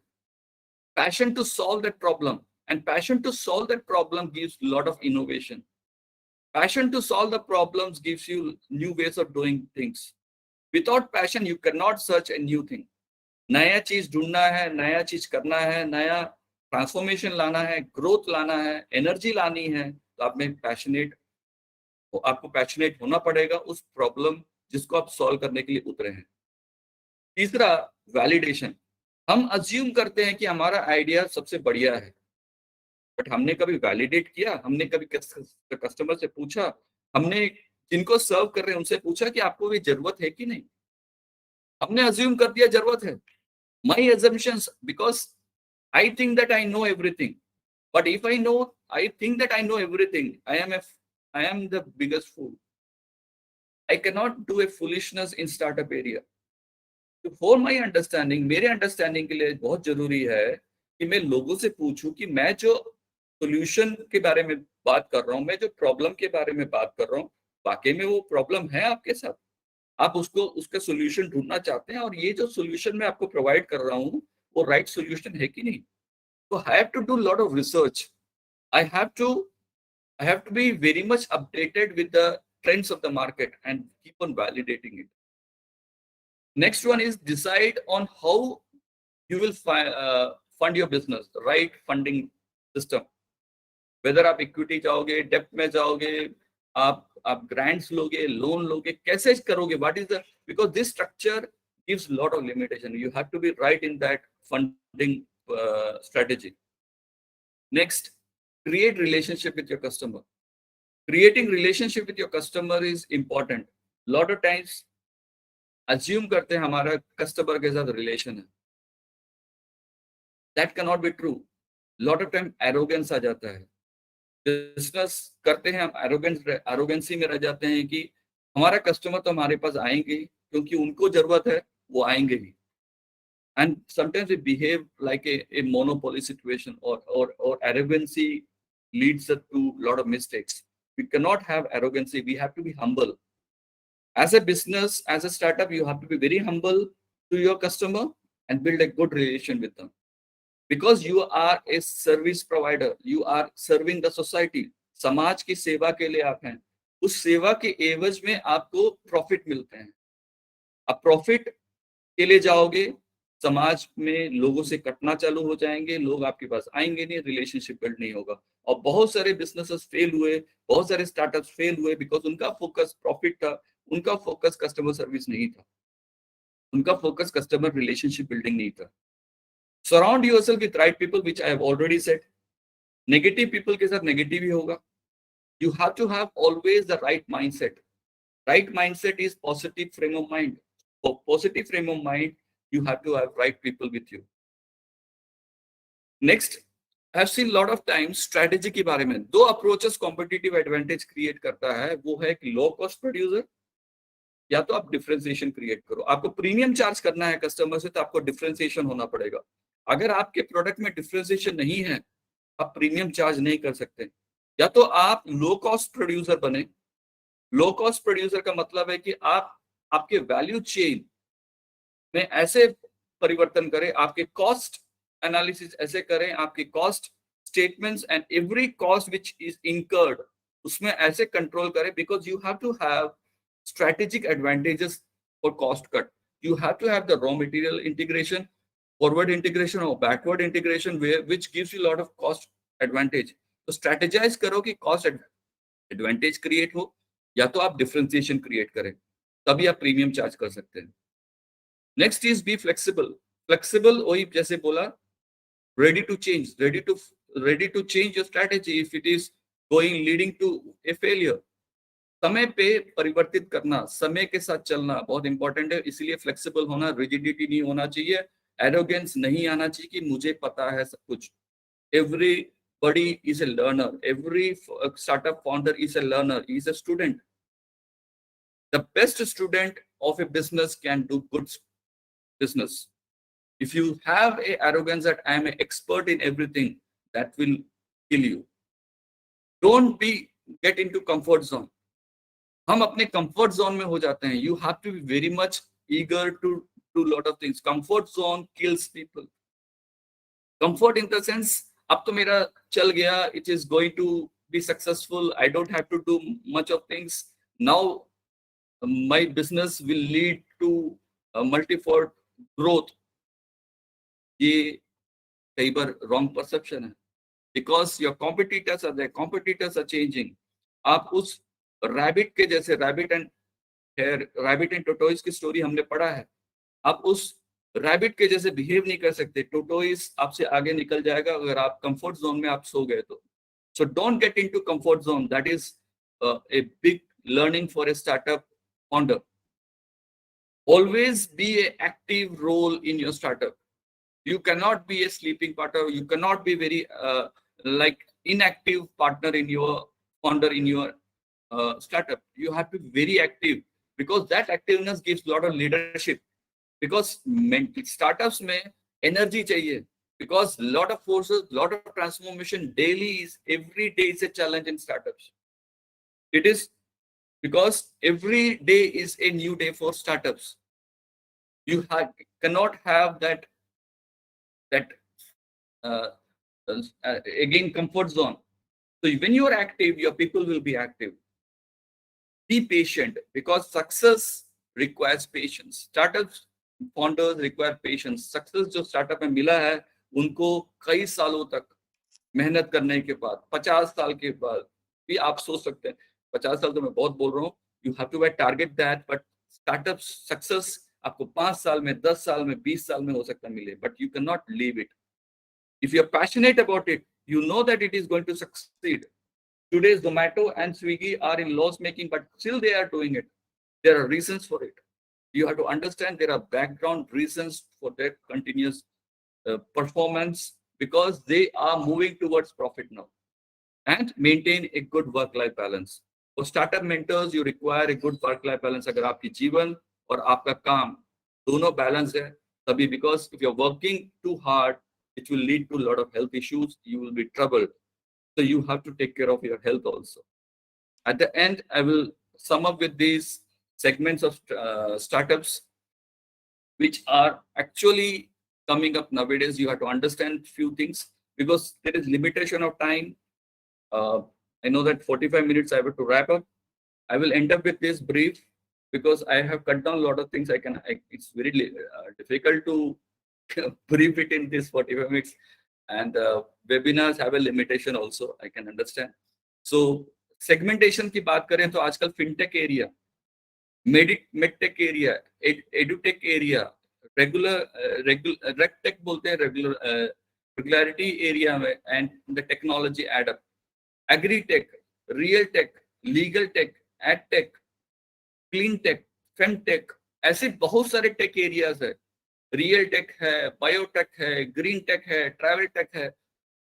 passion to solve that problem, and passion to solve that problem gives lot of innovation. Passion to solve the problems gives you new ways of doing things. Without passion, you cannot search a new thing. नया चीज ढूंढना है, नया चीज करना है, नया transformation लाना है, ग्रोथ लाना है, एनर्जी लानी है, तो आप में आपको पैशनेट होना पड़ेगा उस प्रॉब्लम जिसको आप सॉल्व करने के लिए उतरे हैं. तीसरा, वैलिडेशन. हम अज्यूम करते हैं कि हमारा आइडिया सबसे बढ़िया है, बट हमने कभी वैलिडेट किया? हमने कभी कस्टमर से पूछा? हमने जिनको सर्व कर रहे हैं उनसे पूछा कि आपको ये जरूरत है कि नहीं? हमने अज्यूम कर दिया जरूरत है. माई assumptions, because I think that I know everything, but if I think that I know everything, I am the biggest fool. I cannot do a foolishness in startup area. So for my understanding, मेरे understanding के लिए बहुत जरूरी है कि मैं लोगों से पूछूं कि मैं जो सोल्यूशन के बारे में बात कर रहा हूं, मैं जो प्रॉब्लम के बारे में बात कर रहा हूं, वाकई में वो प्रॉब्लम है आपके साथ, आप उसका सोल्यूशन ढूंढना चाहते हैं, और ये जो सोल्यूशन मैं आपको प्रोवाइड कर रहा हूं वो राइट सोल्यूशन है कि नहीं. तो I have to do lot of research. I have to be very much updated with the trends of the market and keep on validating it. Next one is decide on how you will fund your business, right funding system. Whether आप equity जाओगे, डेप्ट में जाओगे, आप grants लोगे, loan लोगे, कैसे करोगे? What is the, because this structure gives lot of limitation. You have to be right in that funding strategy. Next, create relationship with your customer. Creating relationship with your customer is important. Lot of times assume करते हैं हमारा customer के साथ relation है. That cannot be true. Lot of time arrogance आ जाता है. Business करते हैं हम एरोगेंसी में रह जाते हैं कि हमारा कस्टमर तो हमारे पास आएंगे क्योंकि उनको जरूरत है, वो आएंगे ही. And sometimes we behave like a monopoly situation, or arrogancy leads us to a lot of mistakes. We cannot have arrogancy. We have to be humble. As a business, as a startup, you have to be very humble to your customer and build a good relation with them. Because you are a service provider, you are serving the society. समाज की सेवा के लिए आप हैं. उस सेवा के एवज में आपको प्रॉफिट मिलते हैं. आप प्रॉफिट के लिए जाओगे, समाज में लोगों से कटना चालू हो जाएंगे, लोग आपके पास आएंगे नहीं, रिलेशनशिप बिल्ड नहीं होगा. और बहुत सारे बिजनेसेस फेल हुए, बहुत सारे स्टार्टअप्स फेल हुए बिकॉज उनका फोकस प्रॉफिट था, उनका फोकस कस्टमर सर्विस नहीं था, उनका फोकस कस्टमर रिलेशनशिप बिल्डिंग नहीं था. Surround yourself with right people, which I have already said. Negative people के साथ नेगेटिव ही होगा. You have to have always the right mindset. Right mindset is positive frame of mind. For positive frame of mind, you have to have right people with you. Next, I have seen lot of times strategy के बारे में. दो approaches competitive advantage create करता है. वो है कि low cost producer, या तो आप differentiation create करो. आपको प्रीमियम चार्ज करना है कस्टमर से, तो आपको differentiation होना पड़ेगा. अगर आपके प्रोडक्ट में differentiation नहीं है, आप प्रीमियम चार्ज नहीं कर सकते. या तो आप लो कॉस्ट प्रोड्यूसर बने. लो कॉस्ट प्रोड्यूसर का मतलब है कि आपके वैल्यू चेन में ऐसे परिवर्तन करें, आपके कॉस्ट एनालिसिस ऐसे करें, आपके cost statements and every cost which is incurred उसमें ऐसे कंट्रोल करें. Because you have to have strategic advantages for cost cut. You have to have the raw material integration, forward integration और backward integration, which gives you lot of cost advantage. तो strategize करो कि cost advantage create हो, या तो आप differentiation create करें, तभी आप प्रीमियम चार्ज कर सकते हैं. Next is be flexible. Flexible वही जैसे बोला, ready to change, ready to change your strategy if it is going leading to a failure. समय पे परिवर्तित करना, समय के साथ चलना बहुत इंपॉर्टेंट है. इसलिए फ्लेक्सिबल होना, रिजिडिटी नहीं होना चाहिए, एरोगेंस नहीं आना चाहिए कि मुझे पता है सब कुछ. Everybody is a learner. Every startup founder is a learner. He is a student. The best student of a business can do good business. If you have a arrogance that I am an expert in everything, that will kill you. Don't get into comfort zone. हम अपने comfort zone में हो जाते हैं. You have to be very much eager to do lot of things. Comfort zone kills people. Comfort in the sense, अब तो मेरा चल गया, it is going to be successful. I don't have to do much of things. Now my business will lead to multi-fold growth. ये कई बार wrong perception है. Because your competitors are changing. आप उस rabbit के जैसे rabbit and tortoise की story हमने पढ़ा है. आप उस रैबिट के जैसे बिहेव नहीं कर सकते. टोटोइस आपसे आगे निकल जाएगा अगर आप कंफर्ट जोन में आप सो गए तो. So don't get into comfort zone. That is a big learning for a startup founder. Always be an active role in your startup. You cannot be a sleeping partner. You cannot be very like inactive partner in your founder in your startup. You have to be very active because that activeness gives a lot of leadership. Because startups में energy चाहिए. Because lot of forces, lot of transformation daily is every day is a challenge in startups. It is because every day is a new day for startups. You cannot have that again comfort zone. So when you are active, your people will be active. Be patient because success requires patience. Startups founders require patience. Success जो startup में मिला है उनको कई सालों तक मेहनत करने के बाद 50 साल के बाद भी आप सोच सकते हैं. 50 साल तो मैं बहुत बोल रहा हूँ. You have to target that, but startup success आपको 5 साल में 10 साल में 20 साल में हो सकता मिले, but you cannot leave it. If you are passionate about it, you know that it is going to succeed. Today's Zomato and Swiggy are in loss making, but still they are doing it. There are reasons for it. You have to understand there are background reasons for their continuous performance because they are moving towards profit now. And maintain a good work-life balance. For startup mentors, you require a good work-life balance. अगर आपकी जीवन और आपका काम दोनों balance है, तभी because if you're working too hard, it will lead to a lot of health issues. You will be troubled. So you have to take care of your health also. At the end, I will sum up with these segments of startups which are actually coming up nowadays. You have to understand few things because there is limitation of time. I know that 45 minutes I have to wrap up. I will end up with this brief because I have cut down a lot of things. It's very difficult to brief it in this 45 minutes. And webinars have a limitation also, I can understand. So segmentation की बात करें तो आजकल fintech area, medtech area, edutech area, regtech बोलते हैं regularity area में, and the technology add up. Agri-tech, real tech, legal tech, ad tech, clean tech, femtech, ऐसे बहुत सारे tech areas है. Real tech है, biotech है, green tech है, travel tech है.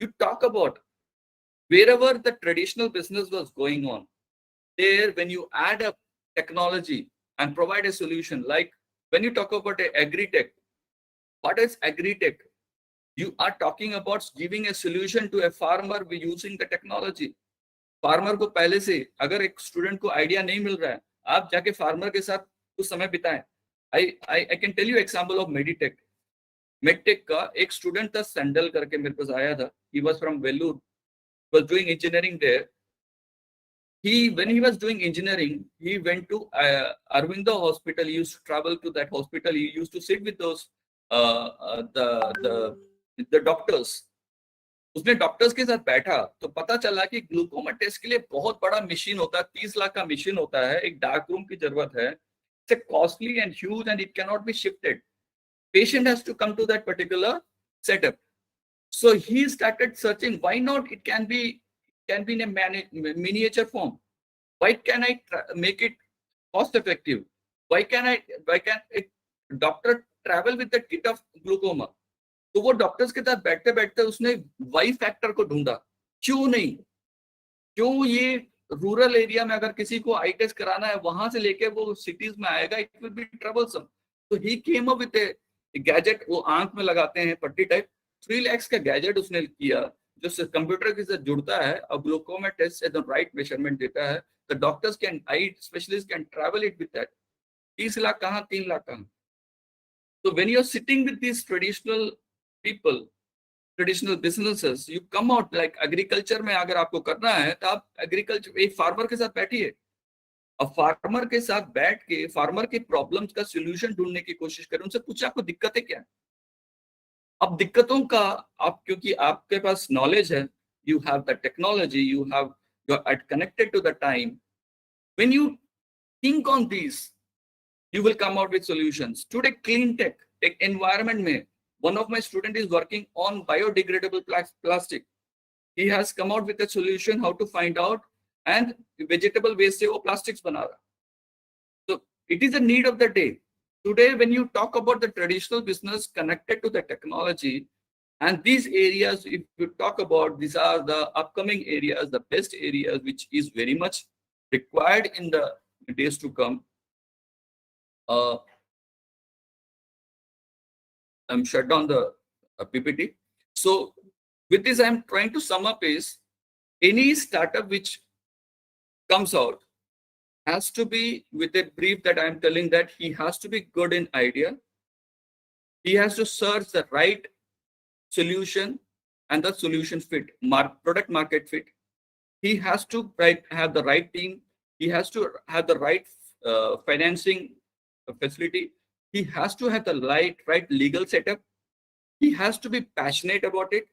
You talk about wherever the traditional business was going on, there when you add up technology and provide a solution, like when you talk about agri-tech, what is agri-tech? You are talking about giving a solution to a farmer by using the technology. Farmer को पहले से अगर एक student को idea नहीं मिल रहा है, आप जाके फार्मर के साथ कुछ समय बिताएं. I can tell you example of medtech. medtech का एक स्टूडेंट था, सैंडल करके मेरे पास आया था. He was from Vellore, was doing engineering there. When he was doing engineering, he went to Arvindo Hospital. He used to travel to that hospital. He used to sit with those the doctors. उसने doctors के साथ बैठा तो पता चला कि glaucoma test के लिए बहुत बड़ा मशीन होता है, 30 लाख का मशीन होता है, एक डार्क रूम की जरूरत है. It's costly and huge and it cannot be shifted. Patient has to come to that particular setup. So he started searching, why not it can be in a miniature form. Why can I make it cost effective? Why can a doctor travel with the kit of glaucoma? तो वो doctors के साथ बैठते बैठते उसने Y factor को ढूंढा. क्यों नहीं, क्यों ये रूरल एरिया में अगर किसी को आई टेस्ट कराना है वहां से लेके वो सिटीज में आएगा, इट विल बी ट्रबलसम. तो he came up with a gadget, वो आंख में लगाते हैं पट्टी टाइप, 3 lakhs का गैजेट उसने किया जो कंप्यूटर के साथ जुड़ता है और glaucoma test at the right measurement देता है. The doctors can, eye specialist can travel it with that. 30 lakh कहाँ, 3 लाख कहाँ. So when you're sitting with these traditional people, traditional businesses, you come out like agriculture में अगर आपको करना है तो आप agriculture एक farmer के साथ बैठिए, अब farmer के साथ बैठ के farmer के problems का solution ढूंढने की कोशिश करें, उनसे पूछे आपको दिक्कतें क्या है। अब दिक्कतों का आप क्योंकि आपके पास knowledge है, you have the technology, you are connected to the time. When you think on these, you will come out with solutions. Today, clean tech environment में, one of my students is working on biodegradable plastic. He has come out with a solution how to find out, and vegetable waste से वो plastics बना रहा. So it is a need of the day. Today, when you talk about the traditional business connected to the technology, and these areas, if you talk about, these are the upcoming areas, the best areas, which is very much required in the days to come. I'm shut down the PPT. So with this, I'm trying to sum up is any startup which comes out has to be with a brief that I'm telling that he has to be good in idea. He has to search the right solution and the solution fit, product market fit. He has to have the right team. He has to have the right financing facility. He has to have the right legal setup. He has to be passionate about it.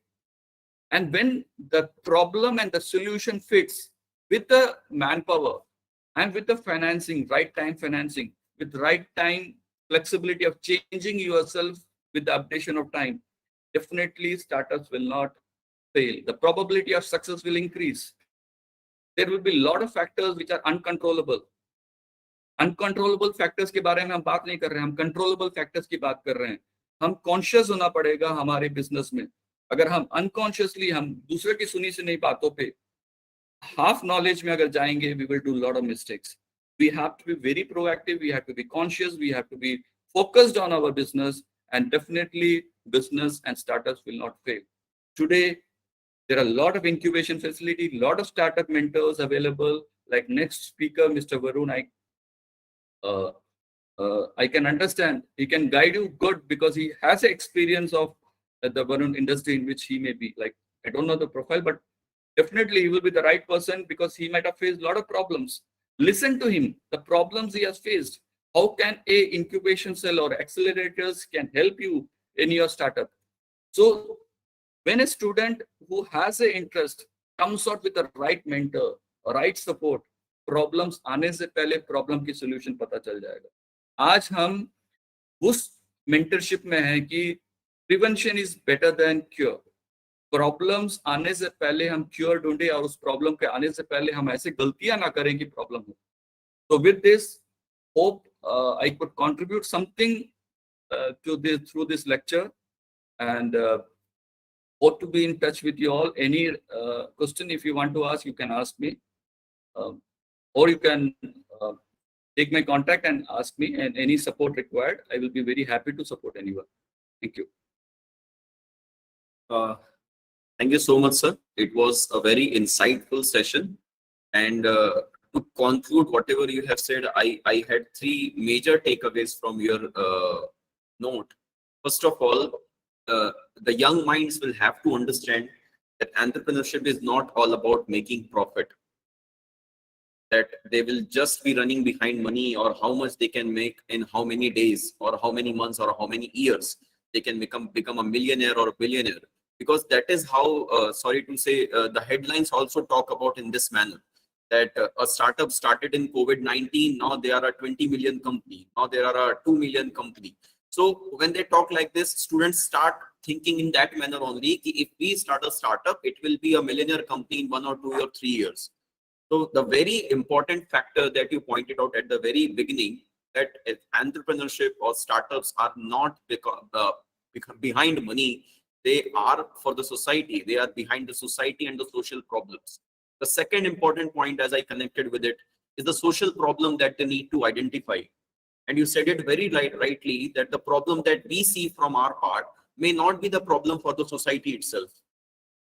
And when the problem and the solution fits with the manpower and with the financing, right time financing, with right time flexibility of changing yourself with the updation of time, definitely startups will not fail. The probability of success will increase. There will be a lot of factors which are uncontrollable. Uncontrollable factors के बारे में हम बात नहीं कर रहे हैं, हम कंट्रोलेबल फैक्टर्स की बात कर रहे हैं. हम कॉन्शियस होना पड़ेगा हमारे बिजनेस में. अगर हम अनकॉन्शियसली हम दूसरे की सुनी सुनी बातों पे हाफ नॉलेज में अगर जाएंगे, we will do lot of mistakes. We have to be very proactive, we have to be conscious, we have to be focused on our business, and definitely business and startups will not fail. Today, there are a lot of incubation facility, lot of startup mentors available, like next speaker, Mr. Varun, I can understand. He can guide you good because he has experience of the Varun industry in which he may be. Like, I don't know the profile, but definitely he will be the right person because he might have faced a lot of problems. Listen to him, the problems he has faced. How can a incubation cell or accelerators can help you in your startup? So when a student who has an interest comes out with the right mentor, right support, problems आने से पहले problem की solution पता चल जाएगा. आज हम उस मेंटरशिप में हैं कि prevention is better than cure. Problems आने से पहले हम क्योर ढूंढे और उस प्रॉब्लम के आने से पहले हम ऐसे गलतियां ना करें कि प्रॉब्लम हो. So with this, hope I could contribute something to this through this lecture, and hope to be in touch with you all. Any question if you want to ask, you can ask me. Or you can take my contact and ask me, and any support required, I will be very happy to support anyone. Thank you. Thank you so much, sir. It was a very insightful session. And to conclude whatever you have said, I had three major takeaways from your note. First of all, the young minds will have to understand that entrepreneurship is not all about making profit. That they will just be running behind money or how much they can make in how many days or how many months or how many years they can become a millionaire or a billionaire. Because that is how, sorry to say, the headlines also talk about in this manner. That a startup started in COVID-19, now they are a 20 million company, now they are a 2 million company. So when they talk like this, students start thinking in that manner only. If we start a startup, it will be a millionaire company in 1 or 2 or 3 years. So the very important factor that you pointed out at the very beginning, that entrepreneurship or startups are not behind money, they are for the society. They are behind the society and the social problems. The second important point, as I connected with it, is the social problem that they need to identify. And you said it very rightly that the problem that we see from our part may not be the problem for the society itself.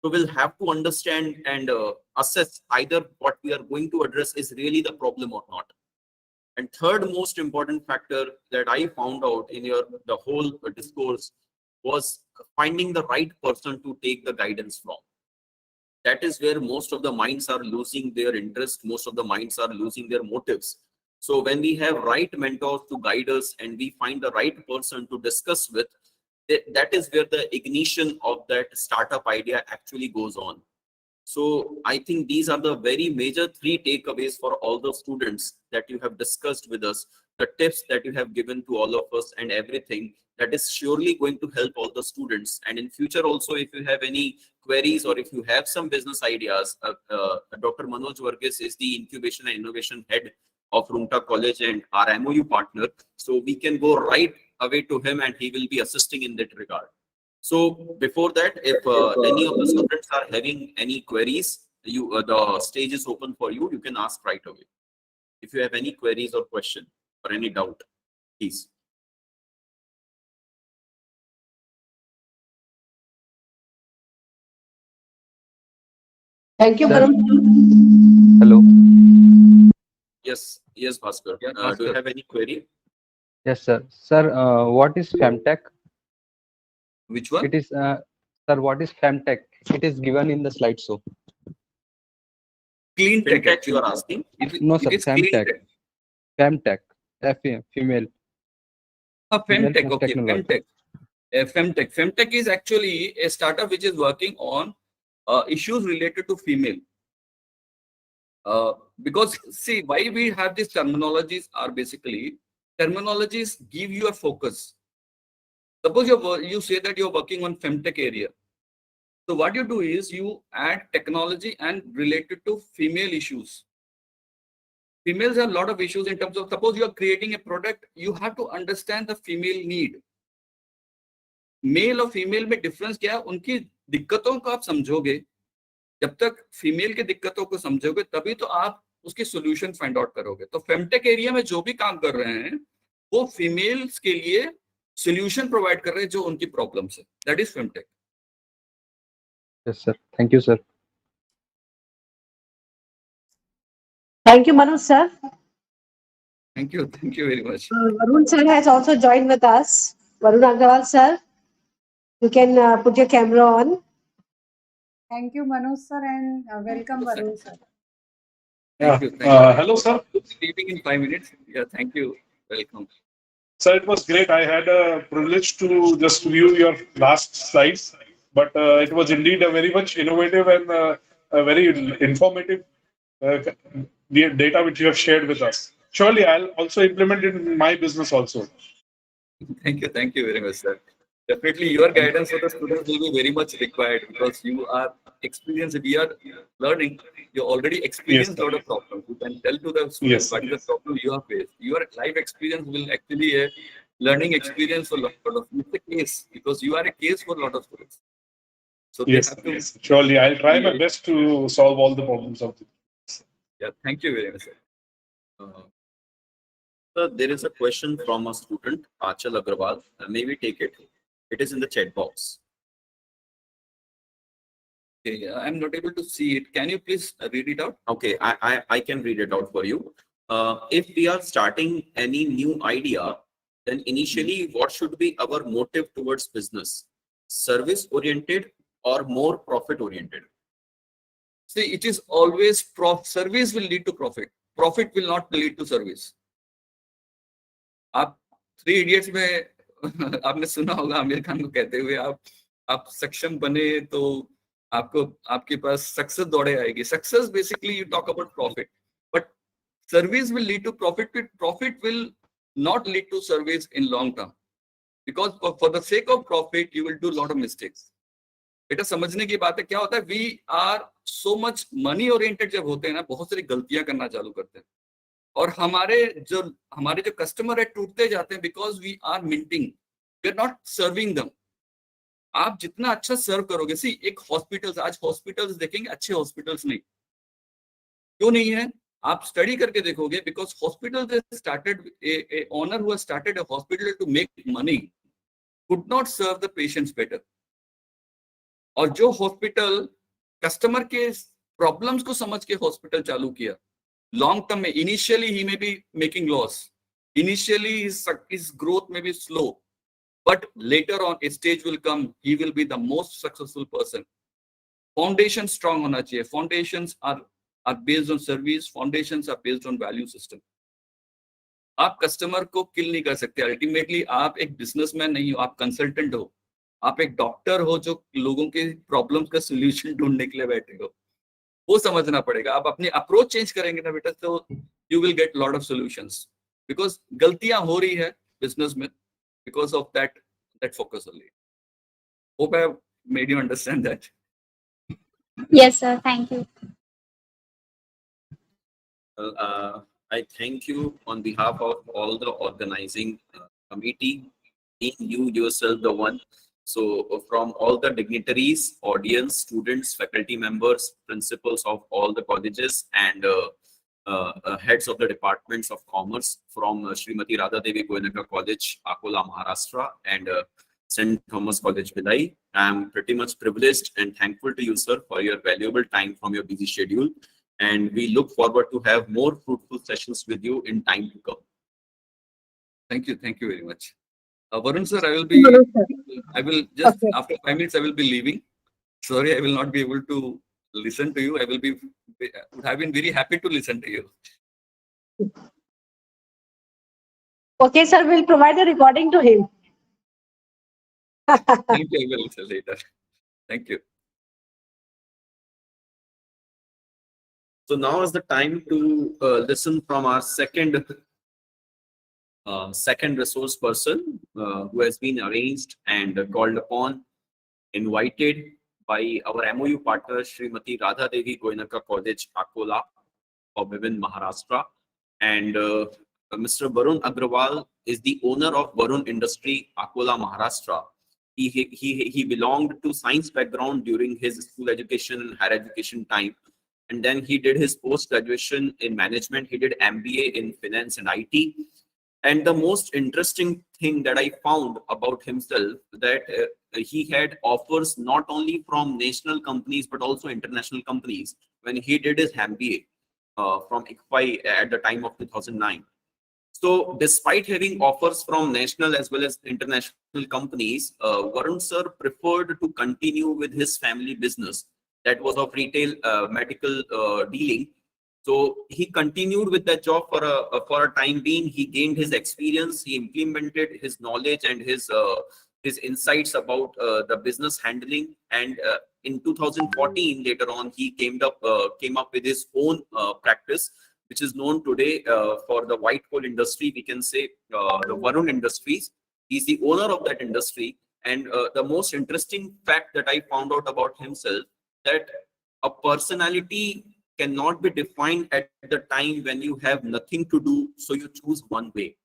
So we'll have to understand and assess either what we are going to address is really the problem or not. And third most important factor that I found out in the whole discourse was finding the right person to take the guidance from. That is where most of the minds are losing their interest, most of the minds are losing their motives. So when we have right mentors to guide us and we find the right person to discuss with, that is where the ignition of that startup idea actually goes on. So I think these are the very major three takeaways for all the students that you have discussed with us, the tips that you have given to all of us and everything that is surely going to help all the students. And in future also, if you have any queries or if you have some business ideas, Dr. Manoj Varghese is the Incubation and Innovation Head of Rungta College and our MOU partner. So we can go right away to him and he will be assisting in that regard. So before that, if any of the students are having any queries, the stage is open for you. You can ask right away. If you have any queries or question or any doubt, please. Thank you, Sir. Varun. Hello. Yes, Bhaskar. Yeah, Do Bhaskar. you have any query? Yes, sir. Sir, what is Femtech? Which one? It is, sir, what is Femtech? It is given in the slide. So, Clean tech, Fintech you actually. are asking? no, It sir. is clean Femtech. tech. Femtech. Female. Female Femtech, plus okay, technology. Femtech. Femtech. Femtech is actually a startup which is working on issues related to female. Because see, why we have these terminologies are basically terminologies give you a focus. Suppose you say that you're working on Femtech area. So what you do is you add technology and related to female issues. Females have a lot of issues in terms of, suppose you are creating a product, you have to understand the female need. Male और female में difference क्या है, उनकी दिक्कतों को आप समझोगे. जब तक फीमेल की दिक्कतों को समझोगे तभी तो आप उसके सॉल्यूशन फाइंड आउट करोगे. तो फेमटेक एरिया में जो भी काम कर रहे हैं वो फीमेल्स के लिए सॉल्यूशन प्रोवाइड कर रहे हैं जो उनकी प्रॉब्लम्स है. That is femtech. Yes, sir. Thank you, sir. Thank you, Manoj sir. Thank you very much. Varun sir has also joined with us. Varun Agrawal sir, you can put your camera on. Thank you, Manoj sir, and welcome, Varun sir. Thank you. Hello, sir. Leaving in 5 minutes. Yeah, thank you. Welcome. Sir, it was great. I had a privilege to just view your last slides, but it was indeed a very much innovative and a very informative data which you have shared with us. Surely, I'll also implement it in my business also. Thank you very much, sir. Definitely, your guidance for the students will be very much required because you are experienced. We are learning. You already experienced a lot of problems. You can tell to the students what is the problem you have faced. Your life experience will actually a learning experience for a lot of. It's a case because you are a case for a lot of students. So they have to. Yes. Surely, I'll try my best to solve all the problems of it. Yeah. Thank you very much, sir. Sir, there is a question from a student, Achal Agrawal. May we take it? It is in the chat box. Okay, I'm not able to see it. Can you please read it out? Okay, I can read it out for you. If we are starting any new idea, then initially what should be our motive towards business? Service oriented or more profit oriented? See, it is always service will lead to profit. Profit will not lead to service. आप 3 Idiots में आपने सुना होगा आमिर खान को कहते हुए आप सक्षम बने तो आपके पास सक्सेस दौड़े आएगी. Success basically you talk about profit, but service will lead to profit. Profit will not lead to service in long term because for the sake of profit you will do lot of mistakes. बेटा समझने की बात है. क्या होता है, we are so much money oriented जब होते हैं ना, बहुत सारी गलतियां करना चालू करते हैं और हमारे जो कस्टमर है टूटते जाते हैं because we are minting, we are not serving them. आप जितना अच्छा सर्व करोगे, सी एक हॉस्पिटल्स, आज हॉस्पिटल्स देखेंगे अच्छे हॉस्पिटल्स नहीं. क्यों नहीं है? आप स्टडी करके देखोगे because hospital started a owner who started a hospital to make money could not serve the patients better. और जो हॉस्पिटल कस्टमर के प्रॉब्लम्स को समझ के हॉस्पिटल चालू किया, long term, initially he may be making loss. Initially his growth may be slow, but later on a stage will come, he will be the most successful person. Foundation strong hona chahiye. Foundations are based on service, foundations are based on value system. आप customer को किल नहीं कर सकते. Ultimately आप एक businessman नहीं हो, आप कंसल्टेंट हो, आप एक डॉक्टर हो जो लोगों के प्रॉब्लम्स का सॉल्यूशन ढूंढने के लिए बैठे हो. वो समझना पड़ेगा. आप अपनी अप्रोच चेंज करेंगे ना बेटा, तो you will get lot of solutions. Because गलतियां हो रही है बिजनेस में because of that focus only. Hope I have made you understand that. Yes, sir. Thank you. Well, I thank you on behalf of all the organizing committee, being you yourself the one. So from all the dignitaries, audience, students, faculty members, principals of all the colleges and heads of the departments of commerce from Smt.Radhadevi Goenka College, Akola, Maharashtra and St.Thomas College, Bhilai. I am pretty much privileged and thankful to you, sir, for your valuable time from your busy schedule. And we look forward to have more fruitful sessions with you in time to come. Thank you very much. Varun sir, I will just after 5 minutes I will be leaving. Sorry, I will not be able to listen to you. I would have been very happy to listen to you. Okay, sir, we'll provide the recording to him. Thank you. I will listen later. Thank you. So now is the time to listen from our second resource person who has been arranged and called upon, invited by our MOU partner, Smt.Radhadevi Goenka College, Akola of Vivian, Maharashtra. And Mr. Varun Agrawal is the owner of Varun Industry, Akola, Maharashtra. He belonged to science background during his school education and higher education time. And then he did his post-graduation in management. He did MBA in finance and IT. And the most interesting thing that I found about himself that he had offers not only from national companies, but also international companies when he did his MBA from ICFI at the time of 2009. So despite having offers from national as well as international companies, Varun sir preferred to continue with his family business that was of retail medical dealing. So he continued with that job for a time being. He gained his experience. He implemented his knowledge and his insights about the business handling. And in 2014, later on, he came up with his own practice, which is known today for the white coal industry. We can say the Varun Industries. He's the owner of that industry. And the most interesting fact that I found out about himself, that a personality cannot be defined at the time when you have nothing to do, so you choose one way.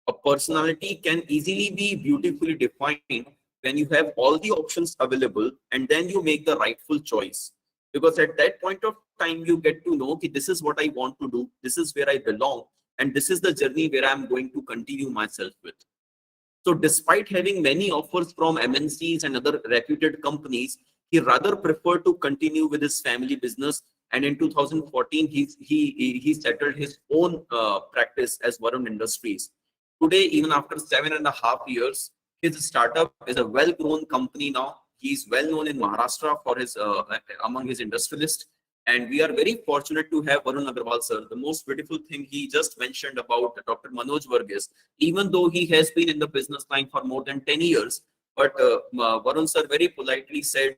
A personality can easily be beautifully defined when you have all the options available and then you make the rightful choice. Because at that point of time, you get to know, okay, this is what I want to do, this is where I belong, and this is the journey where I'm going to continue myself with. So despite having many offers from MNCs and other reputed companies, he rather preferred to continue with his family business. And in 2014, he settled his own practice as Varun Industries. Today, even after 7.5 years, his startup is a well-grown company now. He is well known in Maharashtra for his among his industrialists. And we are very fortunate to have Varun Agrawal sir. The most beautiful thing he just mentioned about Dr. Manoj Varghese, even though he has been in the business line for more than 10 years, but Varun sir very politely said,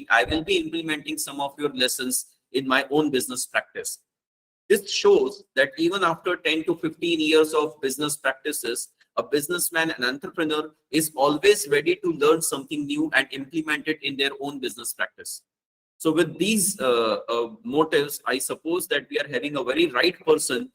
I will be implementing some of your lessons in my own business practice. This shows that even after 10 to 15 years of business practices, a businessman, an entrepreneur is always ready to learn something new and implement it in their own business practice. So with these motives, I suppose that we are having a very right person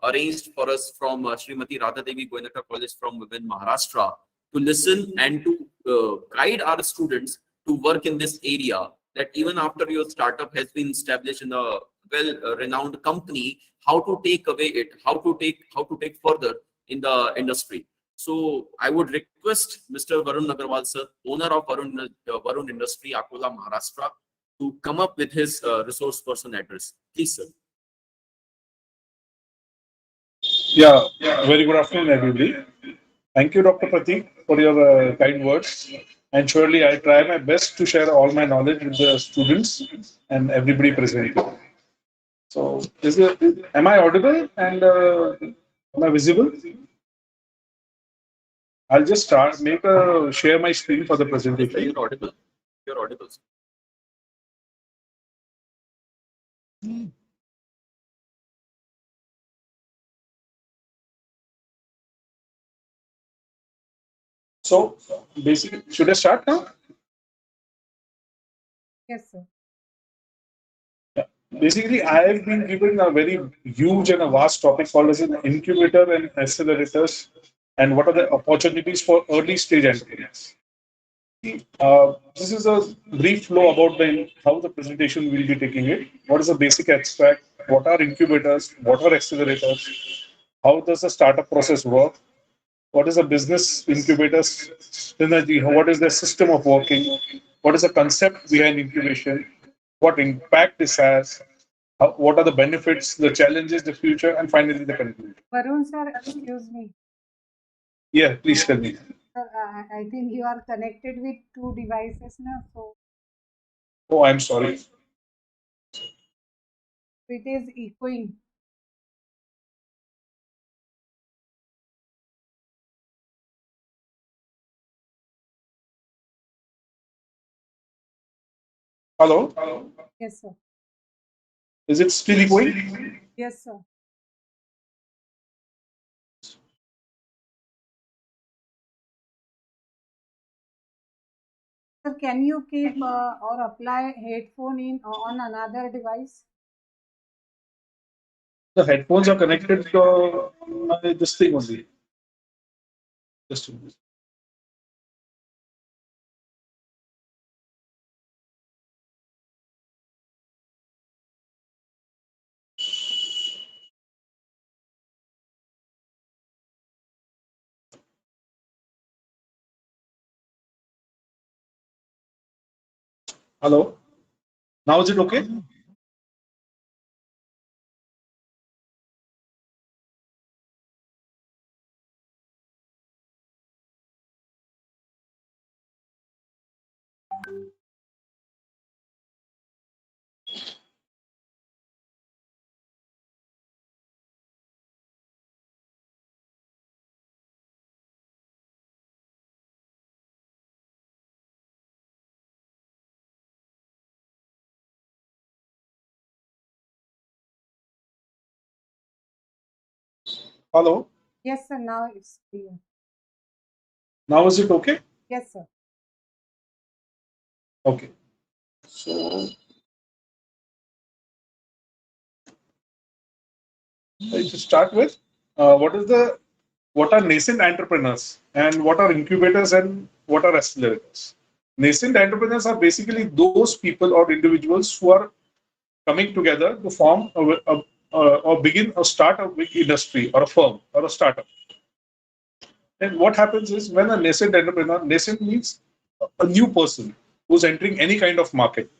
arranged for us from Smt.Radhadevi Goenka College from within Maharashtra to listen and to guide our students to work in this area, that even after your startup has been established in a well-renowned company, how to take away it, how to take further in the industry. So I would request Mr. Varun Agrawal sir, owner of Varun Industry, Akola, Maharashtra, to come up with his resource person address. Please, sir. Yeah, very good afternoon, everybody. Thank you, Dr. Pratik, for your kind words. And surely I try my best to share all my knowledge with the students and everybody present. So, am I audible and am I visible? I'll just share my screen for the presentation. You're audible. You're audible. So, basically, should I start now? Yes, sir. Basically, I have been given a very huge and a vast topic called as an incubator and accelerators, and what are the opportunities for early stage entrepreneurs. This is a brief flow about how the presentation will be taking it. What is the basic abstract? What are incubators? What are accelerators? How does the startup process work? What is a business incubators synergy? What is the system of working? What is the concept behind incubation? What impact this has? What are the benefits, the challenges, the future, and finally the conclusion? Varun sir, excuse me. Yeah, please tell me. Sir, I think you are connected with two devices now, so Oh, I'm sorry. it is echoing. Hello? Yes, sir. Is it still echoing? Yes, sir. Sir, can you keep or apply headphone in on another device? The headphones are connected to this thing only. Just a minute. Hello? Now is it okay? Hello? Yes, sir. Now it's clear. Now is it okay? Yes, sir. Okay. So, to start with, what are nascent entrepreneurs and what are incubators and what are accelerators? Nascent entrepreneurs are basically those people or individuals who are coming together to form or begin or start a big industry or a firm or a startup. And what happens is when a nascent entrepreneur, nascent means a new person who's entering any kind of market.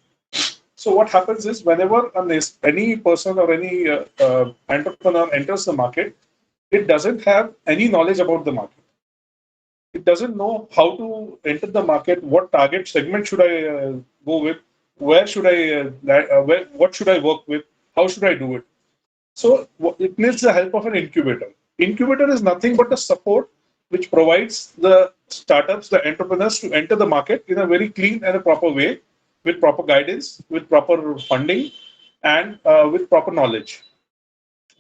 So what happens is whenever any person or any entrepreneur enters the market, it doesn't have any knowledge about the market. It doesn't know how to enter the market, what target segment should I go with, where should I, what should I work with, how should I do it. So it needs the help of an incubator. Incubator is nothing but a support which provides the startups, the entrepreneurs to enter the market in a very clean and a proper way, with proper guidance, with proper funding, and with proper knowledge.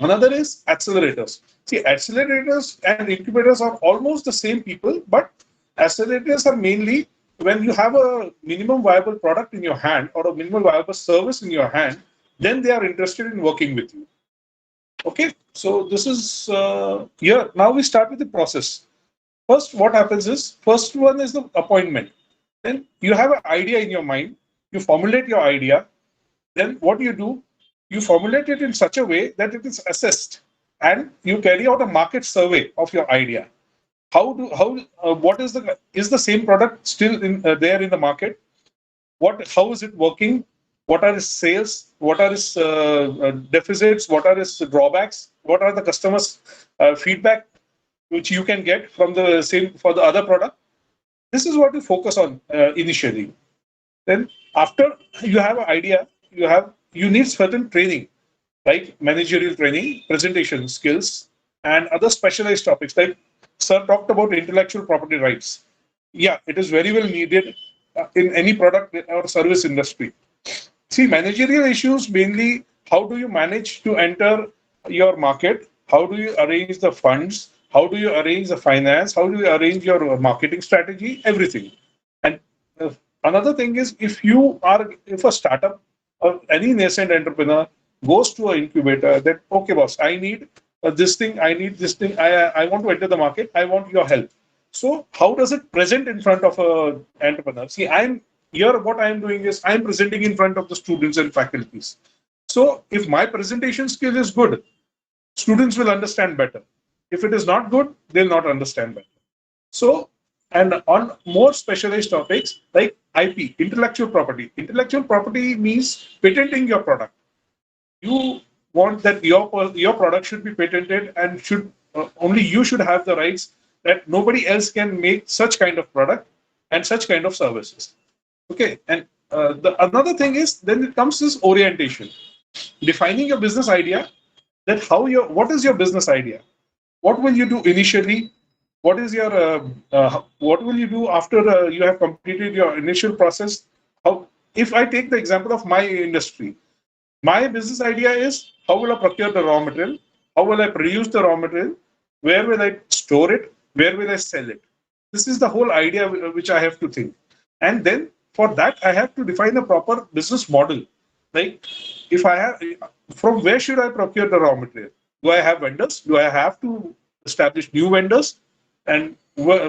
Another is accelerators. See, accelerators and incubators are almost the same people, but accelerators are mainly when you have a minimum viable product in your hand or a minimum viable service in your hand, then they are interested in working with you. Okay, so this is here. Now we start with the process. First, what happens is, first one is the appointment. Then you have an idea in your mind, you formulate your idea. Then what do? You formulate it in such a way that it is assessed, and you carry out a market survey of your idea. What is the same product still there in the market? How is it working? What are its sales? What are its deficits? What are its drawbacks? what are the customers' feedback which you can get from the same for the other product. This is what you focus on initially. Then after you have an idea, you need certain training, like managerial training, presentation skills, and other specialized topics. Like Sir talked about intellectual property rights. Yeah, it is very well needed in any product or service industry. See, managerial issues mainly, how do you manage to enter your market? How do you arrange the funds? How do you arrange the finance? How do you arrange your marketing strategy? Everything. And another thing is, if a startup or any nascent entrepreneur goes to an incubator, that okay, boss, I need this thing, I need this thing, I want to enter the market, I want your help. So how does it present in front of a entrepreneur? See, what I'm doing is I'm presenting in front of the students and faculties. So if my presentation skill is good, students will understand better. If it is not good, they'll not understand better. So, and on more specialized topics like IP, intellectual property. Intellectual property means patenting your product. You want that your product should be patented and should only you should have the rights, that nobody else can make such kind of product and such kind of services. Okay, and another thing is, then it comes this orientation, defining your business idea. That what is your business idea? What will you do initially? What is your what will you do after you have completed your initial process? If I take the example of my industry, my business idea is, how will I procure the raw material? How will I produce the raw material? Where will I store it? Where will I sell it? This is the whole idea which I have to think. And then for that, I have to define a proper business model. Like, from where should I procure the raw material? Do I have vendors? Do I have to establish new vendors? And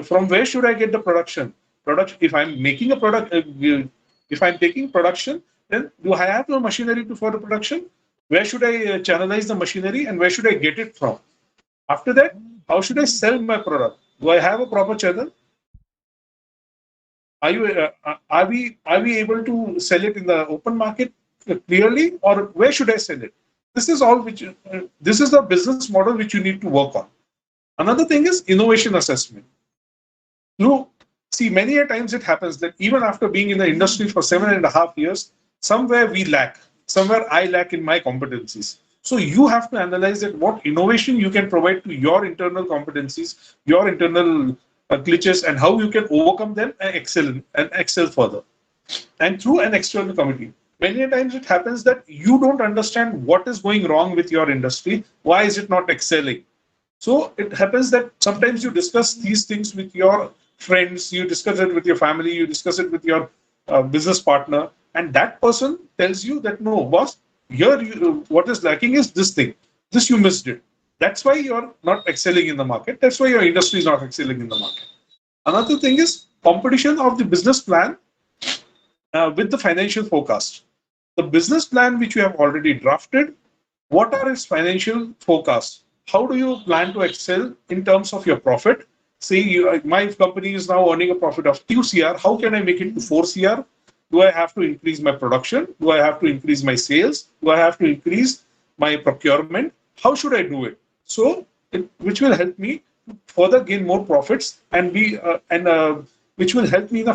from where should I get the production? If I'm making a product, if I'm taking production, then do I have the machinery for the production? Where should I channelize the machinery, and where should I get it from? After that, how should I sell my product? Do I have a proper channel? Are we able to sell it in the open market clearly, or where should I sell it? This is the business model which you need to work on. Another thing is innovation assessment. See, many a times it happens that even after being in the industry for 7.5 years, somewhere we lack. Somewhere I lack in my competencies. So you have to analyze that what innovation you can provide to your internal competencies, your internal glitches, and how you can overcome them and excel further. And through an external committee. Many a times it happens that you don't understand what is going wrong with your industry. Why is it not excelling? So it happens that sometimes you discuss these things with your friends, you discuss it with your family, you discuss it with your business partner, and that person tells you that, no, boss, here what is lacking is this thing. This you missed it. That's why you're not excelling in the market. That's why your industry is not excelling in the market. Another thing is competition of the business plan with the financial forecast. The business plan which you have already drafted, what are its financial forecasts? How do you plan to excel in terms of your profit? Say my company is now earning a profit of 2 CR. How can I make it to 4 CR? Do I have to increase my production? Do I have to increase my sales? Do I have to increase my procurement? How should I do it? So, which will help me further gain more profits and which will help me in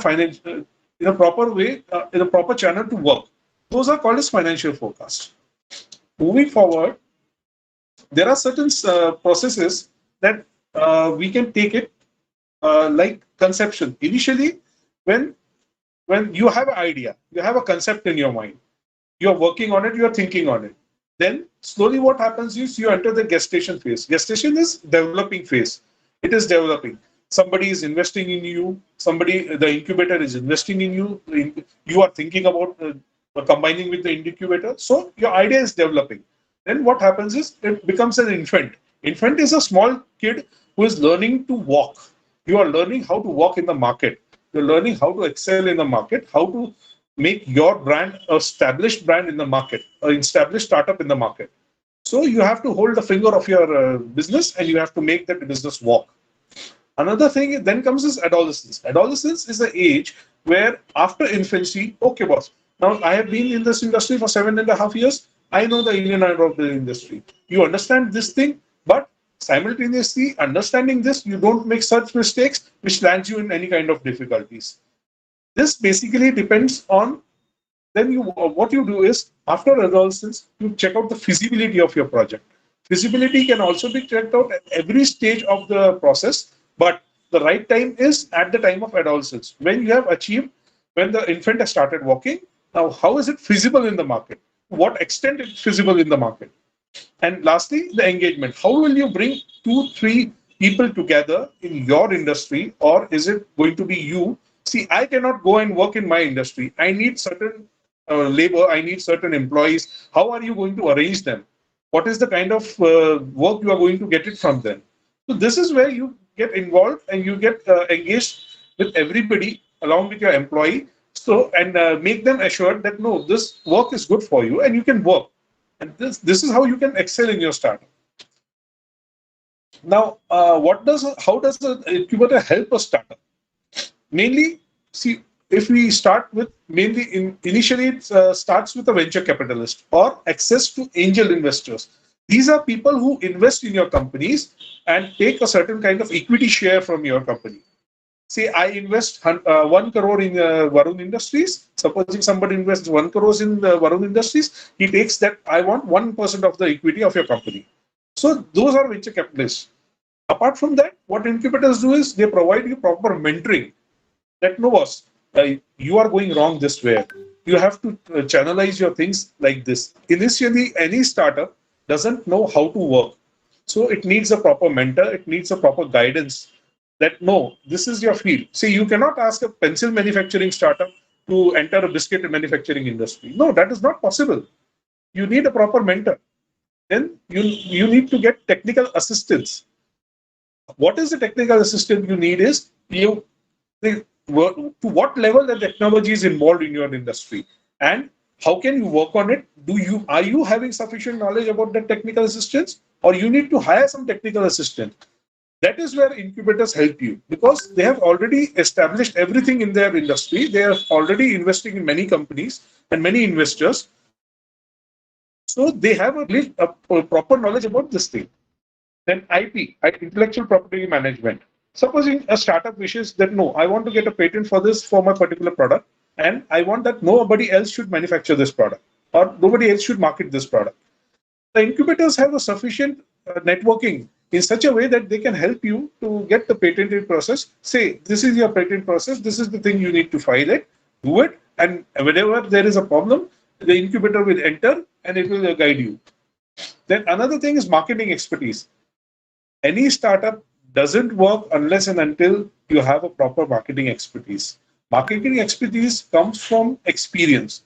a proper way, in a proper channel to work. Those are called as financial forecasts. Moving forward, there are certain processes that we can take it like conception. Initially, when you have an idea, you have a concept in your mind, you're working on it, you're thinking on it. Then slowly what happens is you enter the gestation phase. Gestation is developing phase. It is developing. Somebody is investing in you. The incubator is investing in you. You are thinking about combining with the incubator. So your idea is developing. Then what happens is it becomes an infant. Infant is a small kid who is learning to walk. You are learning how to walk in the market. You're learning how to excel in the market, how to make your brand an established brand in the market, an established startup in the market. So you have to hold the finger of your business and you have to make that business walk. Another thing then comes is adolescence. Adolescence is the age where after infancy, okay, boss, now I have been in this industry for 7.5 years. I know the in and out of the industry. You understand this thing, but simultaneously understanding this, you don't make such mistakes which lands you in any kind of difficulties. This basically depends on, then you what you do is, after adolescence, you check out the feasibility of your project. Feasibility can also be checked out at every stage of the process, but the right time is at the time of adolescence, when you have achieved, when the infant has started walking. Now, how is it feasible in the market? To what extent it's feasible in the market? And lastly, the engagement. How will you bring 2-3 people together in your industry, or is it going to be you? See, I cannot go and work in my industry. I need certain labor, I need certain employees. How are you going to arrange them? What is the kind of work you are going to get it from them? So this is where you get involved and you get engaged with everybody along with your employee. So, and make them assured that no, this work is good for you and you can work. And this is how you can excel in your startup. Now, how does the incubator help a startup? Mainly, see, if we start with initially it starts with a venture capitalist or access to angel investors. These are people who invest in your companies and take a certain kind of equity share from your company. Say I invest 1 crore in Varun Industries. Supposing somebody invests 1 crore in Varun Industries, he takes that, I want 1% of the equity of your company. So those are venture capitalists. Apart from that, what incubators do is they provide you proper mentoring. That no, boss, you are going wrong this way. You have to channelize your things like this. Initially, any startup doesn't know how to work. So it needs a proper mentor. It needs a proper guidance. That no, this is your field. See, you cannot ask a pencil manufacturing startup to enter a biscuit manufacturing industry. No, that is not possible. You need a proper mentor. Then you need to get technical assistance. What is the technical assistance you need is to what level the technology is involved in your industry and how can you work on it. Are you having sufficient knowledge about the technical assistance, or you need to hire some technical assistant? That is where incubators help you, because they have already established everything in their industry. They are already investing in many companies and many investors. So they have a proper knowledge about this thing. Then IP, intellectual property management. Supposing a startup wishes that no, I want to get a patent for this for my particular product, and I want that nobody else should manufacture this product or nobody else should market this product. The incubators have a sufficient networking in such a way that they can help you to get the patented process. Say, this is your patent process, this is the thing you need to file it, do it, and whenever there is a problem, the incubator will enter and it will guide you. Then another thing is marketing expertise. Any startup doesn't work unless and until you have a proper marketing expertise. Marketing expertise comes from experience.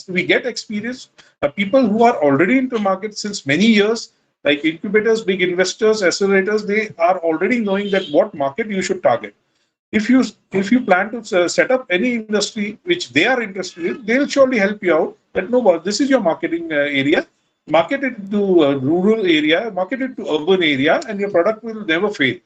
We get experience. People who are already into market since many years, like incubators, big investors, accelerators, they are already knowing that what market you should target. If you plan to set up any industry which they are interested in, they'll surely help you out. That no, this is your marketing area. Market it to a rural area, market it to urban area, and your product will never fail.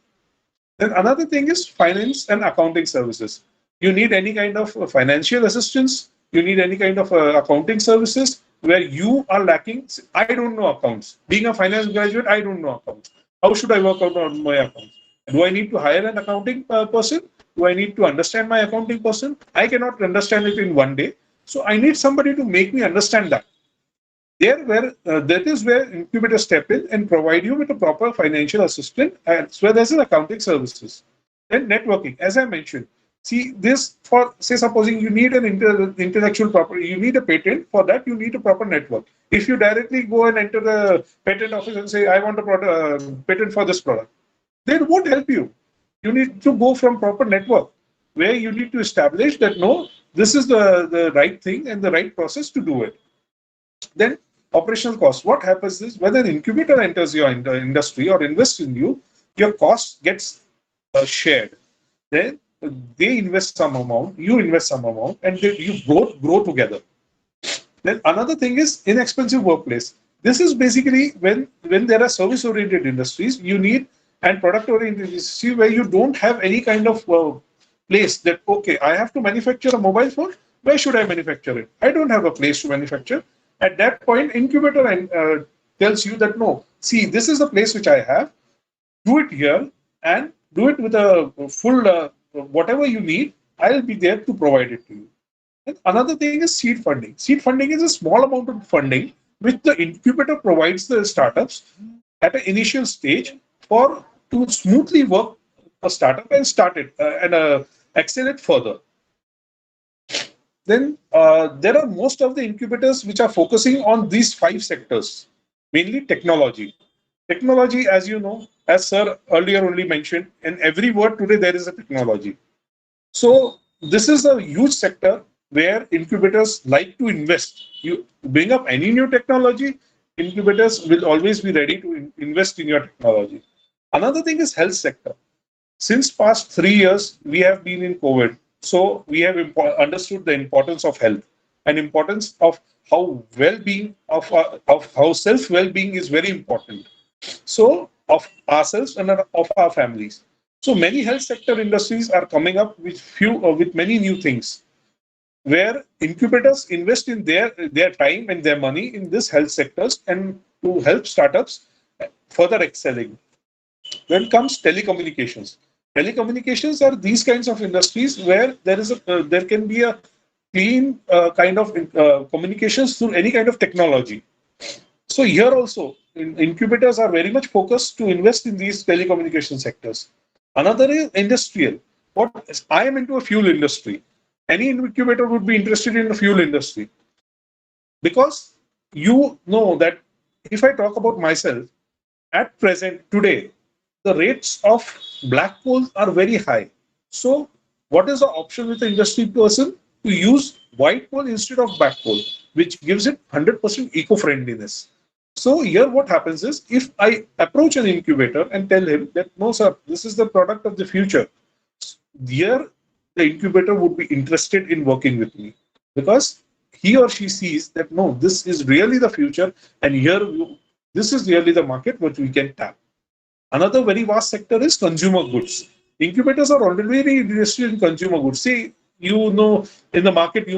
Then another thing is finance and accounting services. You need any kind of financial assistance. You need any kind of accounting services where you are lacking. I don't know accounts. Being a finance graduate, I don't know accounts. How should I work out on my accounts? Do I need to hire an accounting person? Do I need to understand my accounting person? I cannot understand it in one day. So I need somebody to make me understand that. That is where incubators step in and provide you with a proper financial assistance, as well as accounting services. Then networking, as I mentioned. See, this for, say, supposing you need an intellectual property, you need a patent. For that, you need a proper network. If you directly go and enter the patent office and say, I want a patent for this product, they won't help you. You need to go from proper network, where you need to establish that no, this is the right thing and the right process to do it. Then operational costs. What happens is when an incubator enters your industry or invests in you, your cost gets shared. Then they invest some amount, you invest some amount, and you both grow together. Then another thing is inexpensive workplace. This is basically when there are service-oriented industries, you need, and product-oriented industries where you don't have any kind of place that, okay, I have to manufacture a mobile phone. Where should I manufacture it? I don't have a place to manufacture. At that point, incubator tells you that no, see, this is the place which I have. Do it here and do it with a full whatever you need. I'll be there to provide it to you. And another thing is seed funding. Seed funding is a small amount of funding which the incubator provides the startups at an initial stage for to smoothly work a startup and start it and accelerate further. Then there are most of the incubators which are focusing on these 5 sectors, mainly technology. Technology, as you know, as Sir earlier only mentioned, in every word today there is a technology. So this is a huge sector where incubators like to invest. You bring up any new technology, incubators will always be ready to invest in your technology. Another thing is health sector. Since past 3 years, we have been in COVID. So we have understood the importance of health and importance of how well-being of how self well-being is very important. So of ourselves and of our families. So many health sector industries are coming up with with many new things, where incubators invest in their time and their money in this health sectors and to help startups further excelling. When comes telecommunications, telecommunications are these kinds of industries where there can be a clean kind of communications through any kind of technology. So here also, incubators are very much focused to invest in these telecommunication sectors. Another is industrial. I am into a fuel industry. Any incubator would be interested in the fuel industry, because you know that if I talk about myself, at present today, the rates of black coal are very high. So what is the option with the industry person? To use white coal instead of black coal, which gives it 100% eco-friendliness. So here what happens is, if I approach an incubator and tell him that, no, sir, this is the product of the future, here the incubator would be interested in working with me, because he or she sees that, no, this is really the future, and this is really the market which we can tap. Another very vast sector is consumer goods. Incubators are already interested in consumer goods. See, you know, in the market,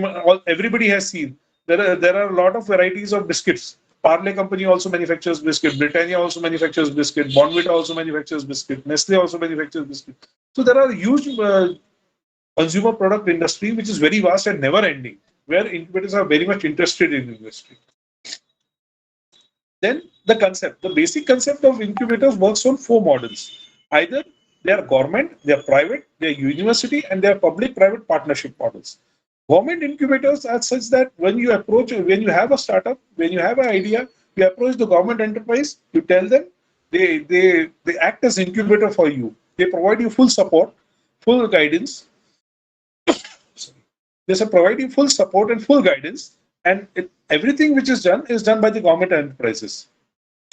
everybody has seen there are a lot of varieties of biscuits. Parle company also manufactures biscuit. Britannia also manufactures biscuit. Bonvita also manufactures biscuit. Nestle also manufactures biscuit. So there are huge consumer product industry which is very vast and never ending, where incubators are very much interested in industry. Then the basic concept of incubators works on 4 models. Either they are government, they are private, they are university, and they are public-private partnership models. Government incubators are such that when you have a startup, when you have an idea, you approach the government enterprise, you tell them, they act as incubator for you. They provide you full support, full guidance. They provide you full support and full guidance, and everything which is done by the government enterprises.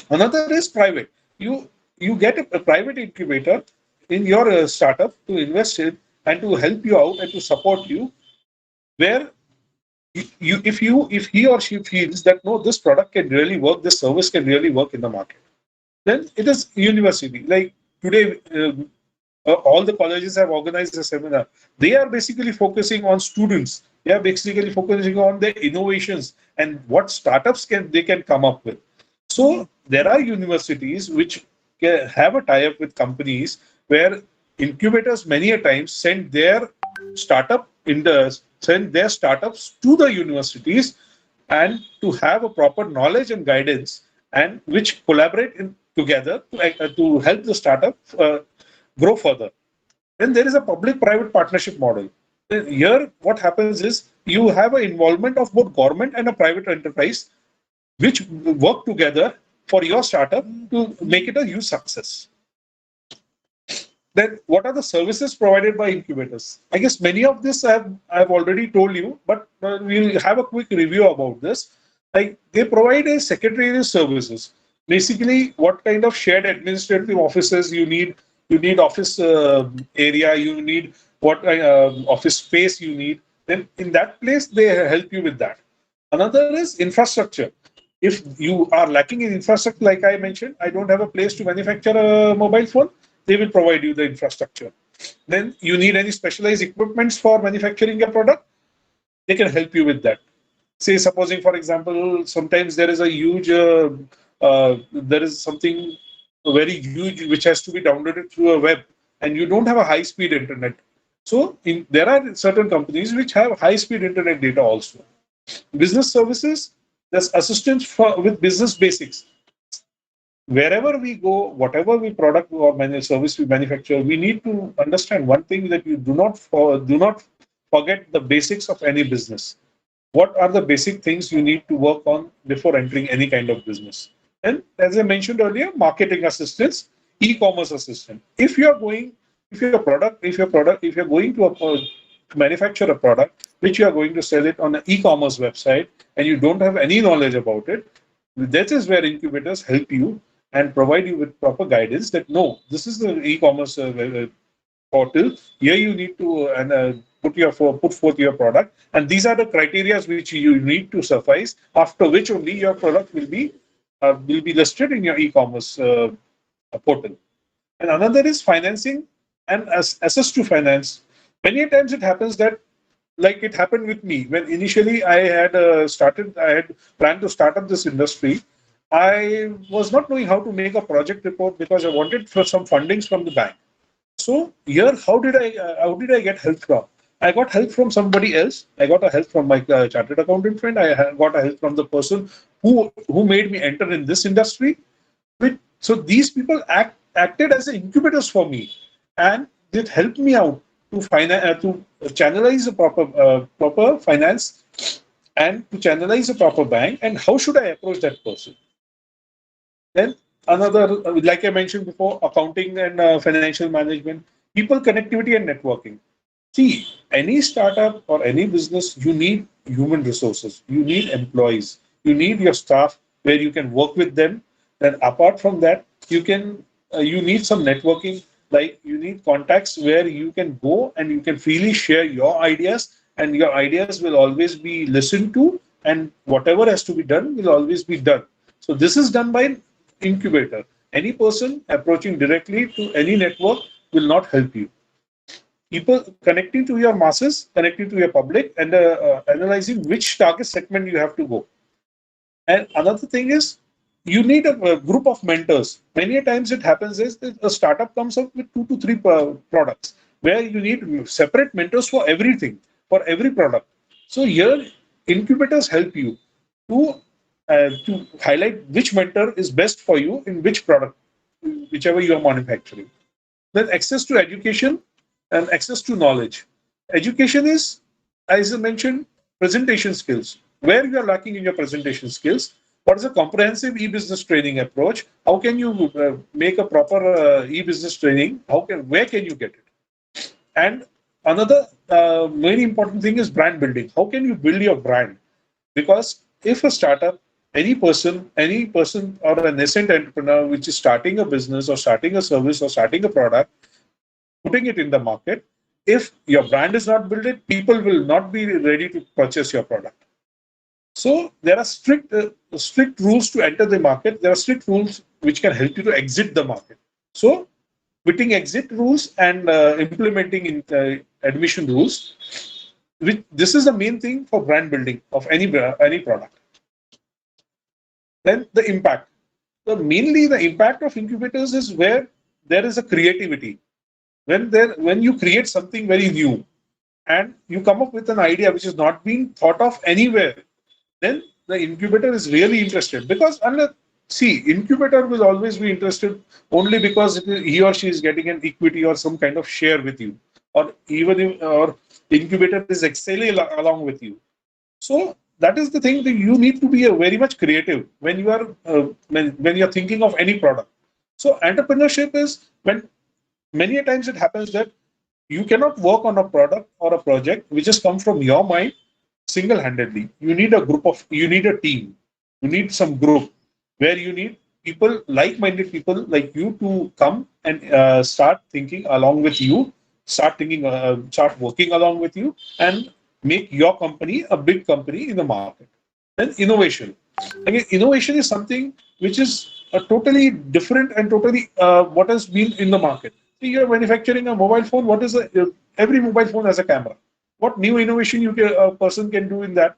Another is private. You get a private incubator in your startup to invest in and to help you out and to support you, where if he or she feels that, no, this product can really work, this service can really work in the market, then it is university. Like today, all the colleges have organized a seminar. They are basically focusing on students. They are basically focusing on the innovations and what startups they can come up with. So there are universities which have a tie-up with companies where incubators many a times send their startups to the universities, and to have a proper knowledge and guidance, and which collaborate together to help the startup grow further. Then there is a public-private partnership model. Here, what happens is you have an involvement of both government and a private enterprise, which work together for your startup to make it a huge success. Then what are the services provided by incubators? I guess many of this I've already told you, but we'll have a quick review about this. Like, they provide a secretarial services. Basically, what kind of shared administrative offices you need office area, you need what office space you need. Then in that place, they help you with that. Another is infrastructure. If you are lacking in infrastructure, like I mentioned, I don't have a place to manufacture a mobile phone, they will provide you the infrastructure. Then you need any specialized equipments for manufacturing a product, they can help you with that. Say, supposing, for example, sometimes there is a huge, there is something very huge which has to be downloaded through a web, and you don't have a high-speed internet. So there are certain companies which have high-speed internet data also. Business services, there's assistance with business basics. Wherever we go, whatever we product or service we manufacture, we need to understand one thing, that you do not forget the basics of any business. What are the basic things you need to work on before entering any kind of business? And as I mentioned earlier, marketing assistance, e-commerce assistant. If you're going to manufacture a product which you are going to sell it on an e-commerce website, and you don't have any knowledge about it, that is where incubators help you and provide you with proper guidance, that no, this is the e-commerce portal. Here you need to put forth your product, and these are the criteria which you need to suffice. After which only your product will be listed in your e-commerce portal. And another is financing and access to finance. Many times it happens that, like it happened with me when initially I had planned to start up this industry. I was not knowing how to make a project report because I wanted for some fundings from the bank. So here, how did I get help from? I got help from somebody else. I got a help from my chartered accountant friend. Got a help from the person who made me enter in this industry. So these people acted as incubators for me, and it helped me out to channelize a proper finance, and to channelize a proper bank. And how should I approach that person? Then another, like I mentioned before, accounting and financial management, people connectivity and networking. See, any startup or any business, you need human resources. You need employees. You need your staff where you can work with them. Then apart from that, you need some networking. Like you need contacts where you can go and you can freely share your ideas, and your ideas will always be listened to, and whatever has to be done will always be done. So this is done by incubator. Any person approaching directly to any network will not help you. People connecting to your masses, connecting to your public, and analyzing which target segment you have to go. And another thing is, you need a group of mentors. Many times it happens is that a startup comes up with 2 to 3 products, where you need separate mentors for everything, for every product. So here, incubators help you to highlight which mentor is best for you in which product, whichever you are manufacturing. Then access to education and access to knowledge. Education is, as I mentioned, presentation skills. Where you are lacking in your presentation skills, what is a comprehensive e-business training approach? How can you make a proper e-business training? Where can you get it? And another very important thing is brand building. How can you build your brand? Because if a startup, any person or an nascent entrepreneur which is starting a business or starting a service or starting a product, putting it in the market, if your brand is not built, people will not be ready to purchase your product. So there are strict rules to enter the market. There are strict rules which can help you to exit the market. So putting exit rules and implementing admission rules, this is the main thing for brand building of any product. Then the impact. So mainly the impact of incubators is where there is a creativity. When you create something very new and you come up with an idea which is not being thought of anywhere, then the incubator is really interested. Because incubator will always be interested only because he or she is getting an equity or some kind of share with you, or incubator is excelling along with you. So that is the thing, that you need to be very much creative when you are when you're thinking of any product. So entrepreneurship is when many times it happens that you cannot work on a product or a project which has come from your mind single-handedly. You need a team. You need some group where you need people, like-minded people like you, to come and start thinking along with you, start working along with you, and make your company a big company in the market. Then innovation. Again, innovation is something which is totally different and totally what has been in the market. See, you're manufacturing a mobile phone. Every mobile phone has a camera. What new innovation a person can do in that?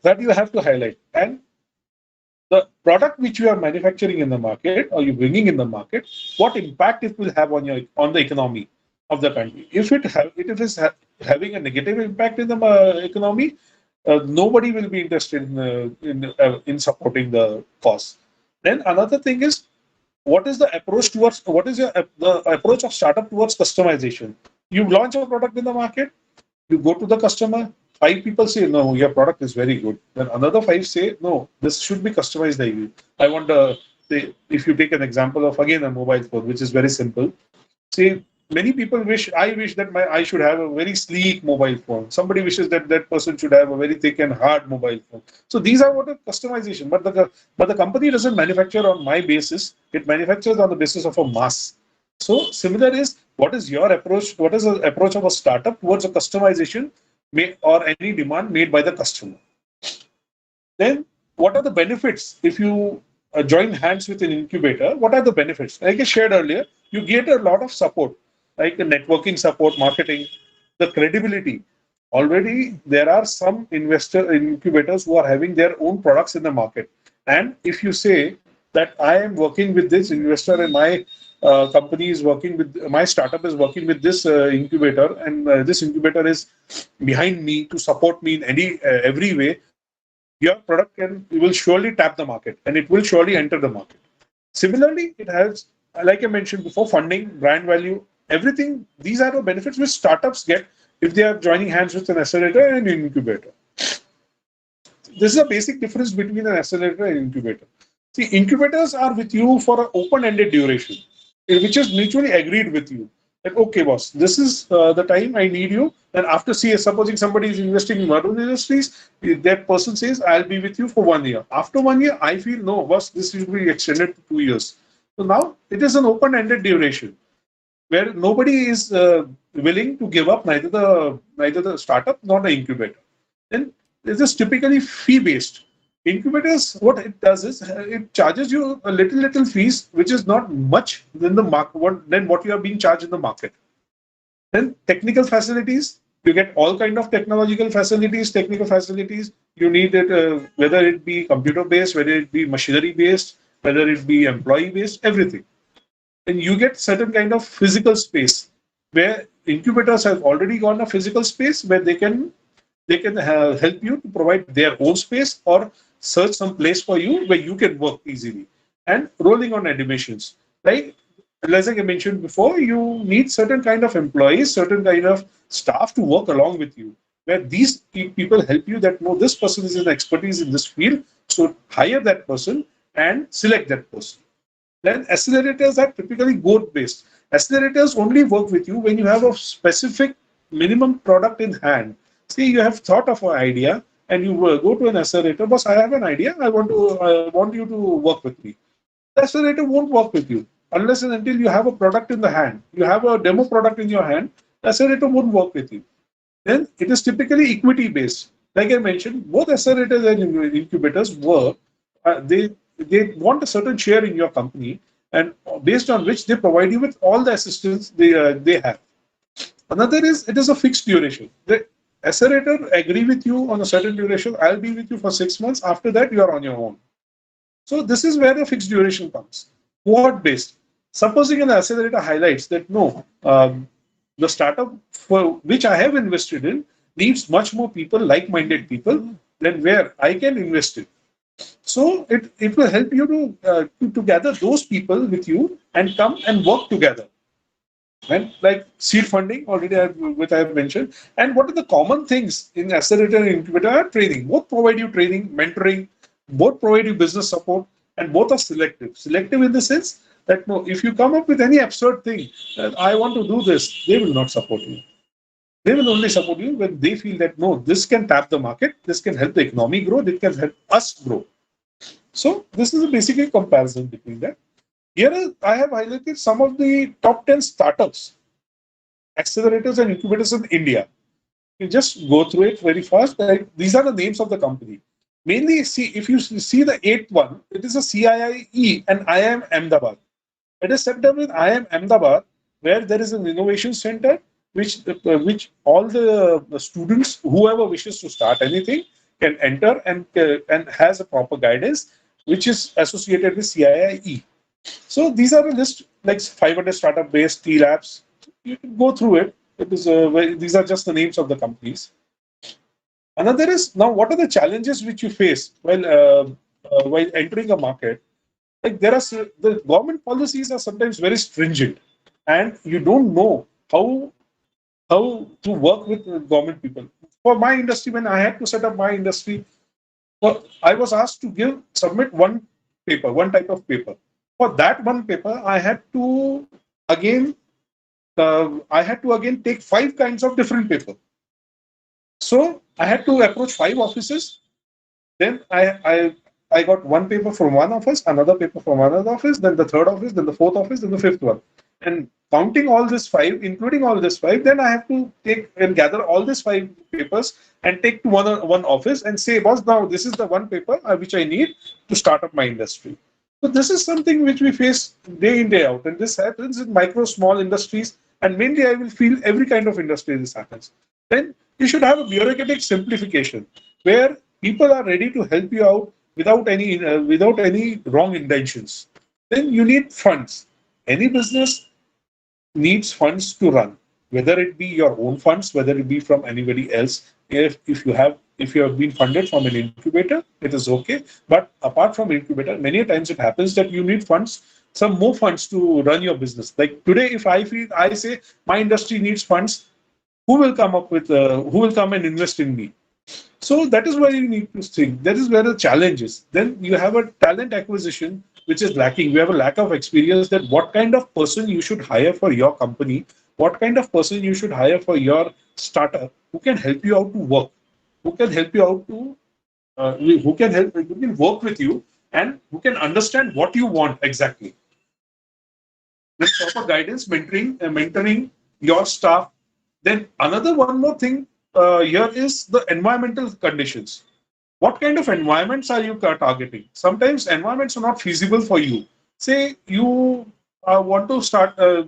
that you have to highlight. And the product which you are manufacturing in the market or you bringing in the market, what impact it will have on the economy of the country. If it is having a negative impact in the economy, nobody will be interested in supporting the cause. Then another thing is, what is the approach towards the approach of startup towards customization? You launch a product in the market, you go to the customer, 5 people say, no, your product is very good. Then another 5 say, no, this should be customized like you. I want if you take an example of, again, a mobile phone, which is very simple. Say, many people I wish that I should have a very sleek mobile phone. Somebody wishes that that person should have a very thick and hard mobile phone. So these are what a customization. But the company doesn't manufacture on my basis. It manufactures on the basis of a mass. So similar is, what is your approach? What is the approach of a startup towards a customization or any demand made by the customer? Then what are the benefits if you join hands with an incubator? What are the benefits? Like I shared earlier, you get a lot of support, like the networking support, marketing, the credibility. Already there are some incubators who are having their own products in the market. And if you say that I am working with this investor and my company is working with, my startup is working with this incubator, and this incubator is behind me to support me in every way, your product will surely tap the market and it will surely enter the market. Similarly, it has, like I mentioned before, funding, brand value, everything. These are the benefits which startups get if they are joining hands with an accelerator and an incubator. This is a basic difference between an accelerator and incubator. See, incubators are with you for an open-ended duration, which is mutually agreed with you. That, okay, boss, this is the time I need you. And after supposing somebody is investing in Varun Industries, that person says, I'll be with you for 1 year. After 1 year, I feel, no, boss, this should be extended to 2 years. So now it is an open-ended duration where nobody is willing to give up, neither the startup nor the incubator. Then this is typically fee-based. Incubators, what it does is it charges you a little fees, which is not much than what you are being charged in the market. Then technical facilities, you get all kind of technical facilities. You need it, whether it be computer based, whether it be machinery based, whether it be employee based, everything. And you get certain kind of physical space where incubators have already gone a physical space where they can help you to provide their own space or search some place for you where you can work easily. And rolling on admissions, like as I mentioned before, you need certain kind of employees, certain kind of staff to work along with you, where these people help you that, no, this person is an expertise in this field, so hire that person and select that person. Then accelerators are typically goal-based. Accelerators only work with you when you have a specific minimum product in hand. See, you have thought of an idea and you go to an accelerator, boss, I have an idea, I want you to work with me. The accelerator won't work with you unless and until you have a product in the hand. You have a demo product in your hand, the accelerator won't work with you. Then it is typically equity-based. Like I mentioned, both accelerators and incubators work. They want a certain share in your company, and based on which they provide you with all the assistance they have. Another is, it is a fixed duration. The accelerator agree with you on a certain duration. I'll be with you for 6 months. After that, you are on your own. So this is where the fixed duration comes. Cohort based. Supposing an accelerator highlights that, no, the startup for which I have invested in needs much more people, like-minded people, than where I can invest in. So it will help you to gather those people with you and come and work together. And like seed funding, already I have mentioned. And what are the common things in accelerator and incubator? Training. Both provide you training, mentoring, both provide you business support, and both are selective. Selective in the sense that, no, if you come up with any absurd thing, that I want to do this, they will not support you. They will only support you when they feel that, no, this can tap the market, this can help the economy grow, this can help us grow. So this is basically a comparison between that. Here I have highlighted some of the top 10 startups, accelerators and incubators in India. You just go through it very fast. These are the names of the company. Mainly, see, if you see the 8th one, it is a CIIE and IIM Ahmedabad. It is set up with IIM Ahmedabad, where there is an innovation center, which all the students, whoever wishes to start anything, can enter and has a proper guidance, which is associated with CIIE. So these are just like 500 startup based T labs. You can go through it. It is these are just the names of the companies. Another is now what are the challenges which you face while entering a market? Like the government policies are sometimes very stringent, and you don't know how to work with government people. For my industry, when I had to set up my industry, I was asked to submit one paper, one type of paper. For that one paper, again I had to again take 5 kinds of different paper. So I had to approach 5 offices. Then I got one paper from one office, another paper from another office, then the third office, then the fourth office, then the fifth one. And counting all this 5, including all this 5, then I have to take and gather all these 5 papers and take to one office and say, boss, now this is the one paper which I need to start up my industry. So this is something which we face day in, day out. And this happens in micro, small industries. And mainly I will feel every kind of industry this happens. Then you should have a bureaucratic simplification where people are ready to help you out without any wrong intentions. Then you need funds. Any business needs funds to run, whether it be your own funds, whether it be from anybody else. If you have been funded from an incubator, it is okay. But apart from incubator, many times it happens that you need funds, some more funds to run your business. Like today, if I say my industry needs funds, who will come and invest in me? So that is why you need to think. That is where the challenge is. Then you have a talent acquisition which is lacking. We have a lack of experience that what kind of person you should hire for your company, what kind of person you should hire for your startup, who can help you out to work, who can help you out to, who can work with you, and who can understand what you want exactly. With proper guidance, mentoring your staff. Then another one more thing here is the environmental conditions. What kind of environments are you targeting? Sometimes environments are not feasible for you. Say you want to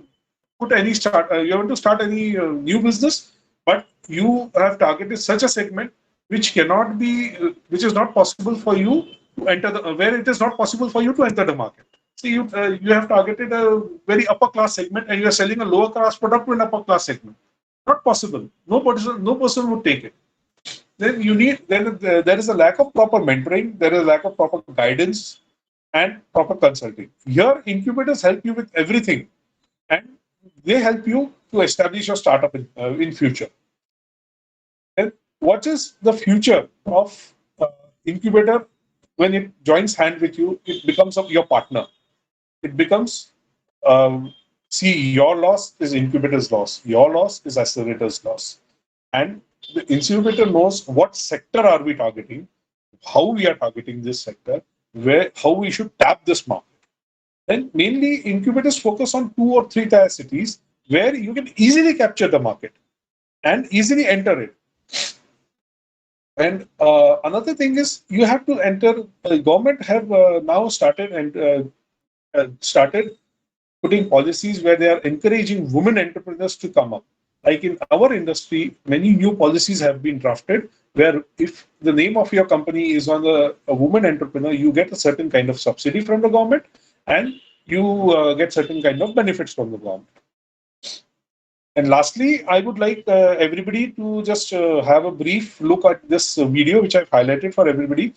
you want to start any new business, but you have targeted such a segment which is not possible for you to enter where it is not possible for you to enter the market. See, you have targeted a very upper class segment and you are selling a lower class product to an upper class segment. Not possible. No person would take it. Then there is a lack of proper mentoring, there is a lack of proper guidance and proper consulting. Here, incubators help you with everything, and they help you to establish your startup in future. And what is the future of incubator? When it joins hand with you, it becomes your partner. It becomes see, your loss is incubator's loss. Your loss is accelerator's loss. And the incubator knows what sector are we targeting, how we are targeting this sector, how we should tap this market. Then mainly incubators focus on 2 or 3 tier cities where you can easily capture the market and easily enter it. And another thing is you have to enter. The government have now started putting policies where they are encouraging women entrepreneurs to come up. Like in our industry, many new policies have been drafted where if the name of your company is on a woman entrepreneur, you get a certain kind of subsidy from the government and you get certain kind of benefits from the government. And lastly, I would like everybody to just have a brief look at this video, which I've highlighted for everybody.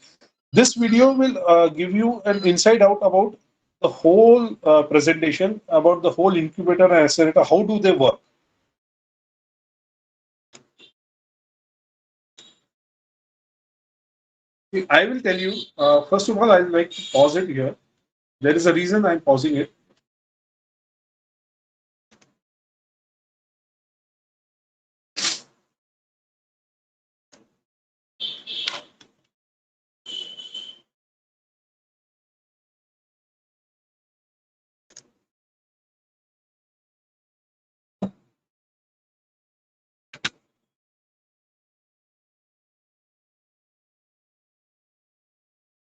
This video will give you an insight out about the whole presentation, about the whole incubator and accelerator. How do they work? I will tell you, first of all, I'd like to pause it here. There is a reason I'm pausing it.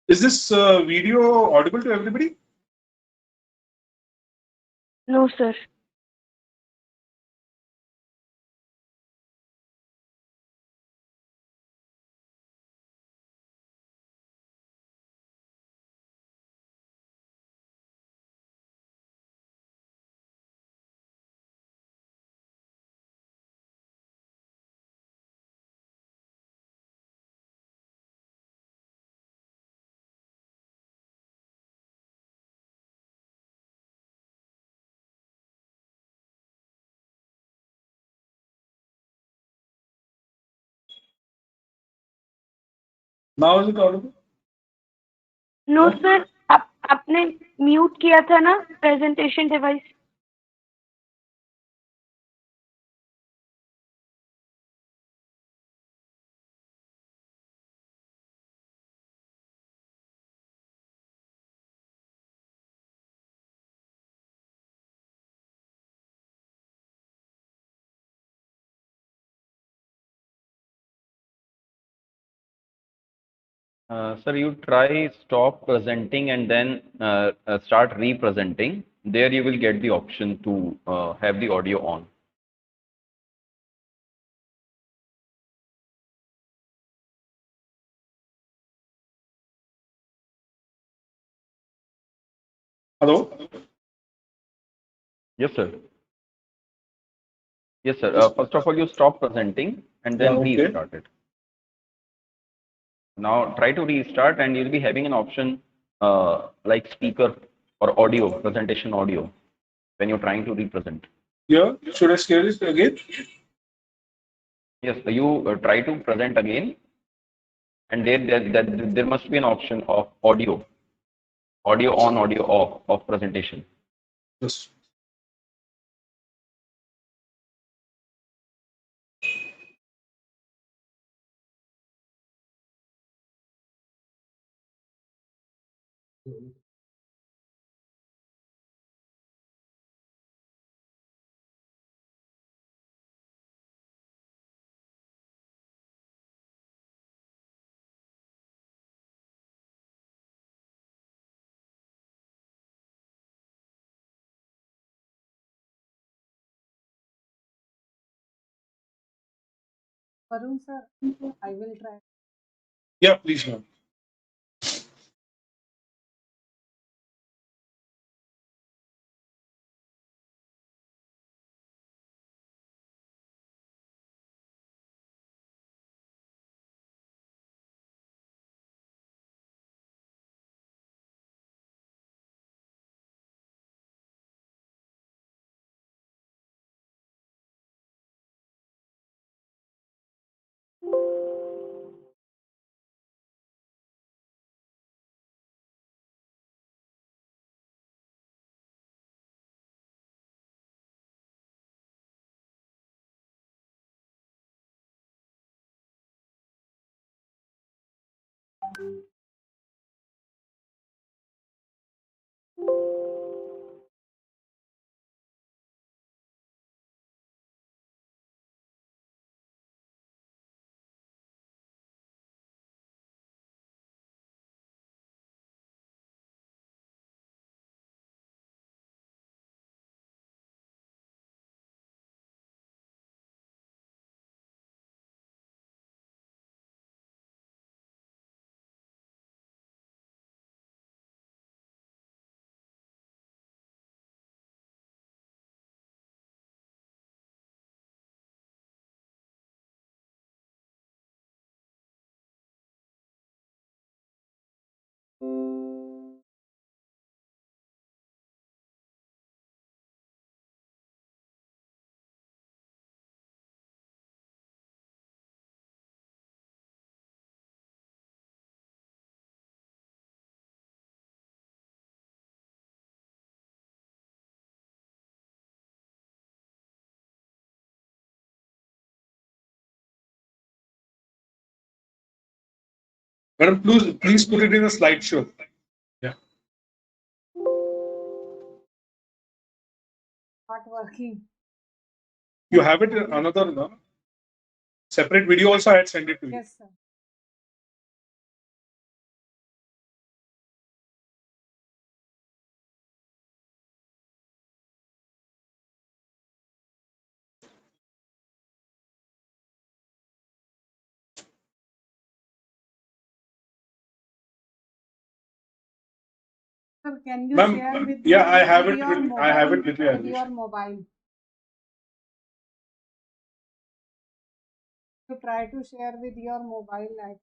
Is this video audible to everybody? No, sir. Now is it audible? No sir, आपने mute किया था ना presentation device. Sir, you try stop presenting and then start representing. There you will get the option to have the audio on. Hello? Yes, sir. Yes, sir. First of all, you stop presenting and then Yeah, okay. restart it. Now try to restart and you'll be having an option like speaker or audio, presentation audio, when you're trying to represent. Yeah, should I share it again? Yes, so you try to present again, and there must be an option of audio, audio on, audio off of presentation. Yes. Varun sir, I will try. Yeah, please, ma'am. Madam, please put it in a slideshow. Yeah. Not working. You have it in another no? Separate video also I had sent it to you. Yes, sir. Sir, can you Ma'am, share with yeah, me I have with it your with, mobile? I have it with With you. your mobile. To try to share with your mobile light.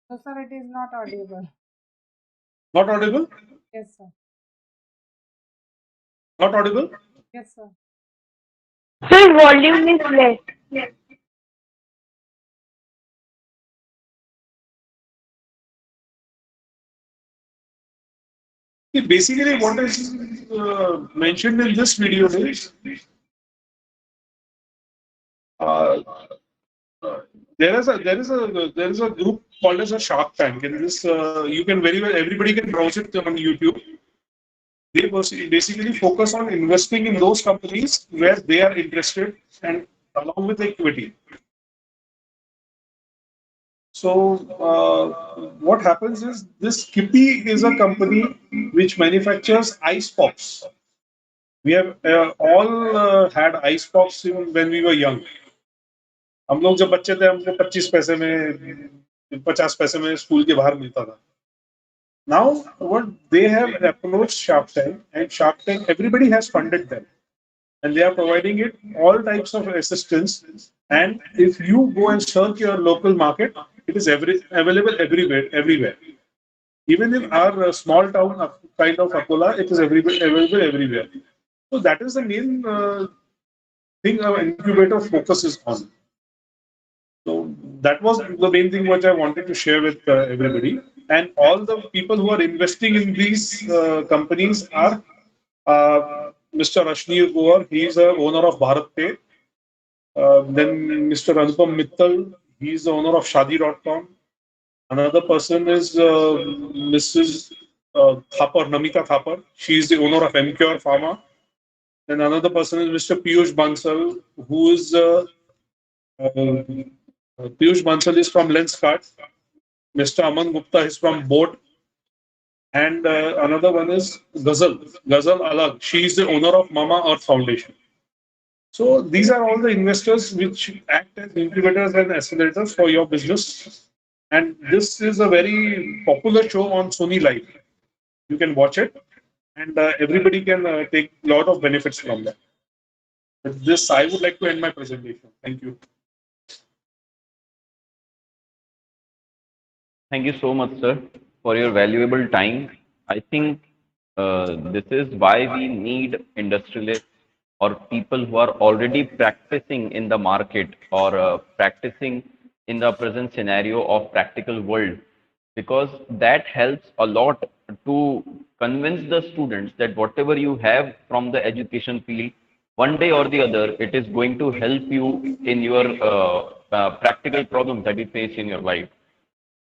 No, sir, it is not audible. Not audible? Yes, sir. Not audible? Yes, sir. Sir, volume is less. See, basically, what is mentioned in this video is uh, there is a group called as a Shark Tank. In this, you can very well everybody can browse it on YouTube. They basically focus on investing in those companies where they are interested and along with equity. So what happens is this Kippy is a company which manufactures ice pops. We have all had ice pops when we were young. हम लोग जब बच्चे थे हमको 25 पैसे में 50 पैसे में स्कूल के बाहर मिलता था. Now what they have approached Shark Tank, and Shark Tank everybody has funded them, and they are providing it all types of assistance. And if you go and search your local market, it is available everywhere. Even in our small town kind of Akola, it is available everywhere. So that is the main thing our incubator focuses on. So that was the main thing which I wanted to share with everybody. And all the people who are investing in these companies are Mr. Rashni Goar, he is the owner of Bharat Pay. Then Mr. Anupam Mittal, he is the owner of Shadi.com. Another person is Mrs. Thapar, Namita Thapar. She is the owner of MCure Pharma. Then another person is Mr. Piyush Bansal, who is Piyush Bansal is from Lenskart. Mr. Aman Gupta is from Boat. And another one is Ghazal Alag. She is the owner of Mama Earth Foundation. So these are all the investors which act as incubators and accelerators for your business. And this is a very popular show on Sony Live. You can watch it, and everybody can take a lot of benefits from that. With this, I would like to end my presentation. Thank you. Thank you so much, sir, for your valuable time. I think this is why we need industrialists or people who are already practicing in the market or practicing in the present scenario of practical world, because that helps a lot to convince the students that whatever you have from the education field, one day or the other, it is going to help you in your practical problems that you face in your life.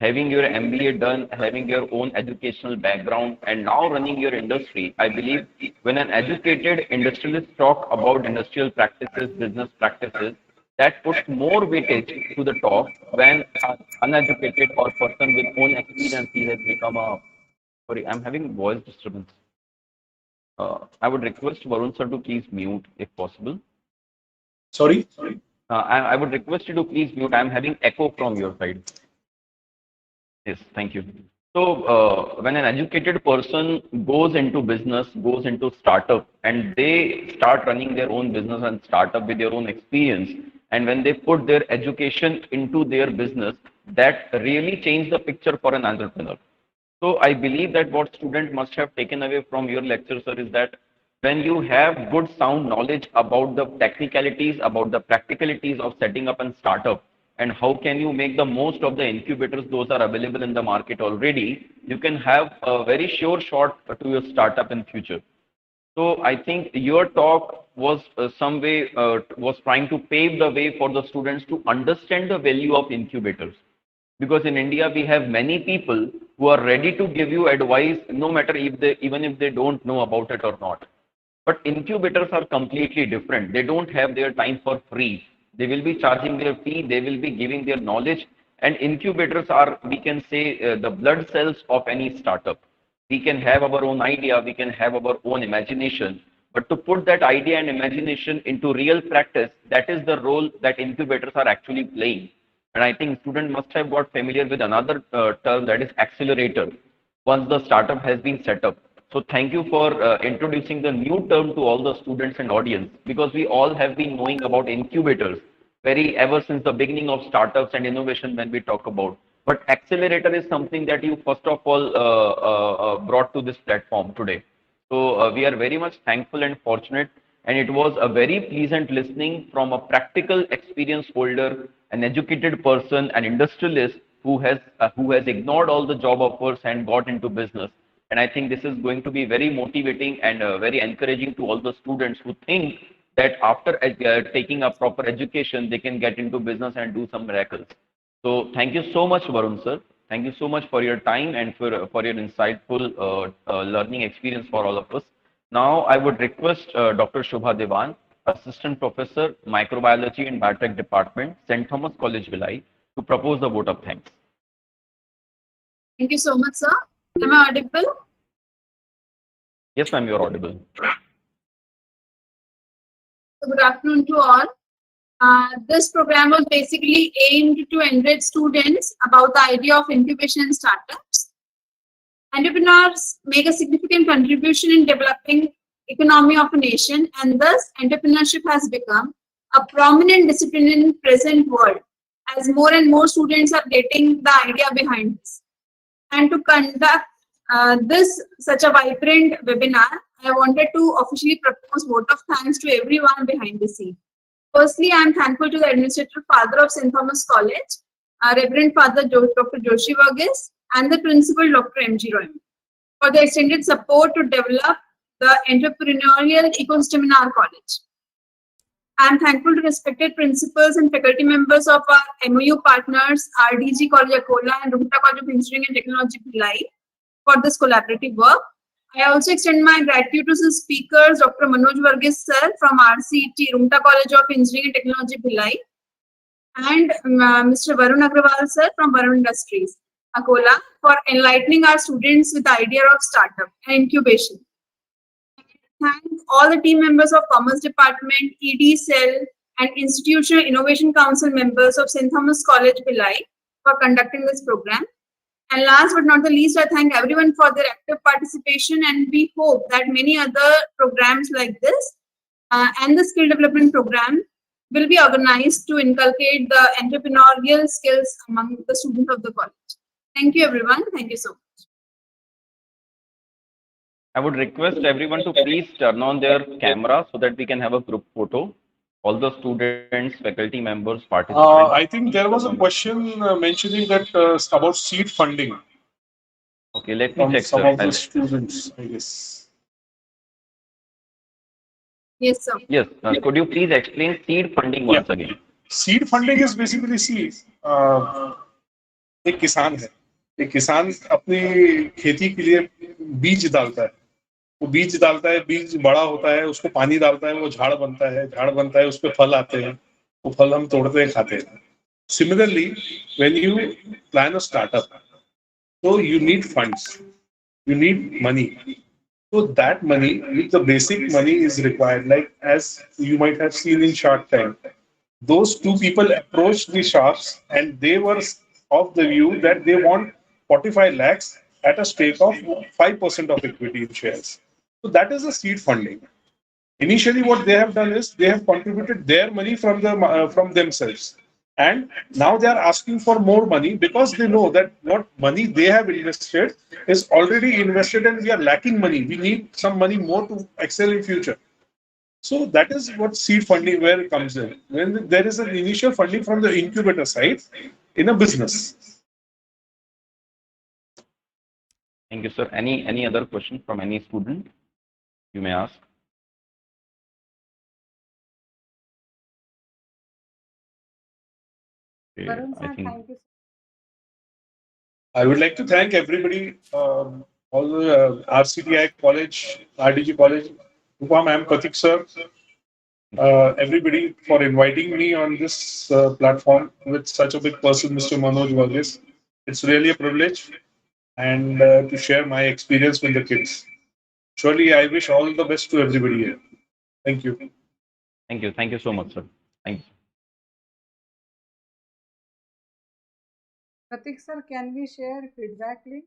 Having your MBA done, having your own educational background, and now running your industry, I believe when an educated industrialist talk about industrial practices, business practices, that puts more weightage to the talk when an uneducated or person with own experience he has become a. Sorry, I'm having voice disturbance. I would request Varun sir to please mute if possible. Sorry. I would request you to please mute. I'm having echo from your side. Yes, thank you. So when an educated person goes into business, goes into startup, and they start running their own business and startup with their own experience, and when they put their education into their business, that really changed the picture for an entrepreneur. So I believe that what student must have taken away from your lecture, sir, is that when you have good sound knowledge about the technicalities, about the practicalities of setting up a startup, and how can you make the most of the incubators, those are available in the market already, you can have a very sure shot to your startup in future. So I think your talk was some way was trying to pave the way for the students to understand the value of incubators. Because in India, we have many people who are ready to give you advice, no matter if they, even if they don't know about it or not. But incubators are completely different. They don't have their time for free. They will be charging their fee. They will be giving their knowledge. And incubators are, we can say, the blood cells of any startup. We can have our own idea. We can have our own imagination. But to put that idea and imagination into real practice, that is the role that incubators are actually playing. And I think students must have got familiar with another term, that is accelerator, once the startup has been set up. So thank you for introducing the new term to all the students and audience, because we all have been knowing about incubators ever since the beginning of startups and innovation when we talk about. But accelerator is something that you first of all brought to this platform today. So we are very much thankful and fortunate, and it was a very pleasant listening from a practical experience holder, an educated person, an industrialist who has ignored all the job offers and got into business. And I think this is going to be very motivating and very encouraging to all the students who think that after taking a proper education, they can get into business and do some miracles. So thank you so much, Varun sir. Thank you so much for your time and for your insightful learning experience for all of us. Now I would request Dr. Shubha Devan, Assistant Professor, Microbiology and Biotech Department, St. Thomas College, Bhilai, to propose the vote of thanks. Thank you so much, sir. Am I audible? Yes, ma'am, you are audible. Good afternoon to all. This program was basically aimed to enrich students about the idea of incubation and startups. Entrepreneurs make a significant contribution in developing economy of a nation, and thus entrepreneurship has become a prominent discipline in present world as more and more students are getting the idea behind this. And to conduct this such a vibrant webinar, I wanted to officially propose vote of thanks to everyone behind the scene. Firstly, I am thankful to the Administrative Father of St. Thomas College, Reverend Father Dr. Joshi Varghese, and the Principal Dr. M.G.Royman for the extended support to develop the entrepreneurial ecosystem in our college. I am thankful to respected principals and faculty members of our MOU partners, RDG College Akola and Rungta College of Engineering and Technology, Bhilai, for this collaborative work. I also extend my gratitude to the speakers, Dr. Manoj Varghese sir from RCET, Rungta College of Engineering and Technology, Bhilai, and Mr. Varun Agrawal sir from Varun Industries, Akola, for enlightening our students with the idea of startup and incubation. Thank all the team members of Commerce Department, ED Cell, and Institutional Innovation Council members of St. Thomas College, Bhilai, for conducting this program. And last but not the least, I thank everyone for their active participation, and we hope that many other programs like this and the skill development program will be organized to inculcate the entrepreneurial skills among the students of the college. Thank you, everyone. Thank you so much. I would request everyone to please turn on their camera so that we can have a group photo. All the students, faculty members, participants. I think there was a question mentioning that about seed funding. Okay, let me check, some sir. of the students, I guess. Yes, sir. Yes, could you please explain seed funding once again? Seed funding is basically एक किसान है, एक किसान अपनी खेती के लिए बीज डालता है, वो बीज डालता है, बीज बड़ा होता है, उसको पानी डालता है, वो झाड़ बनता है, उस पे फल आते हैं, वो फल हम तोड़ते हैं, खाते हैं. Similarly, when you plan a startup, so you need funds, you need money. So that money, the basic money is required. Like as you might have seen in Shark Tank, those two people approached the sharks and they were of the view that they want 45 lakhs at a stake of 5% of equity in shares. So that is a seed funding. Initially, what they have done is they have contributed their money from themselves, and now they are asking for more money because they know that what money they have invested is already invested, and we are lacking money. We need some money more to excel in future. So that is what seed funding where it comes in. When there is an initial funding from the incubator side in a business. Thank you, sir. Any other question from any student? You may ask. Okay, Varun sir, thank you. I would like to thank everybody, all the RCTI College, RDG College, Rupa ma'am, Pratik sir, everybody for inviting me on this platform with such a big person, Mr. Manoj Varghese. It's really a privilege and to share my experience with the kids. Surely, I wish all the best to everybody here. Thank you. Thank you. Thank you so much, sir. Thank you. Pratik sir, can we share feedback link?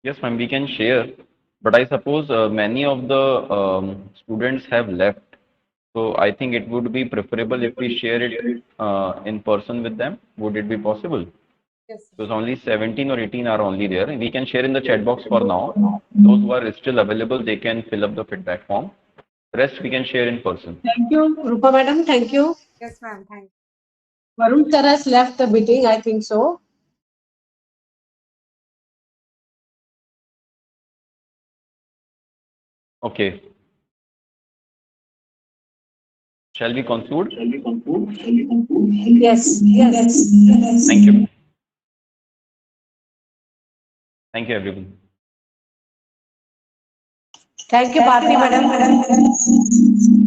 Yes, ma'am, we can share. But I suppose many of the students have left. So I think it would be preferable if we share it in person with them. Would it be possible? Yes, sir. Because only 17 or 18 are only there. We can share in the chat box for now. Those who are still available, they can fill up the feedback form. Rest we can share in person. Thank you, Rupa madam. Thank you. Yes, ma'am. Thank you. Varun sir has left the meeting, I think so. Okay. Shall we conclude? Yes, yes. Thank you. Thank you, everyone. Thank you, Bharti madam.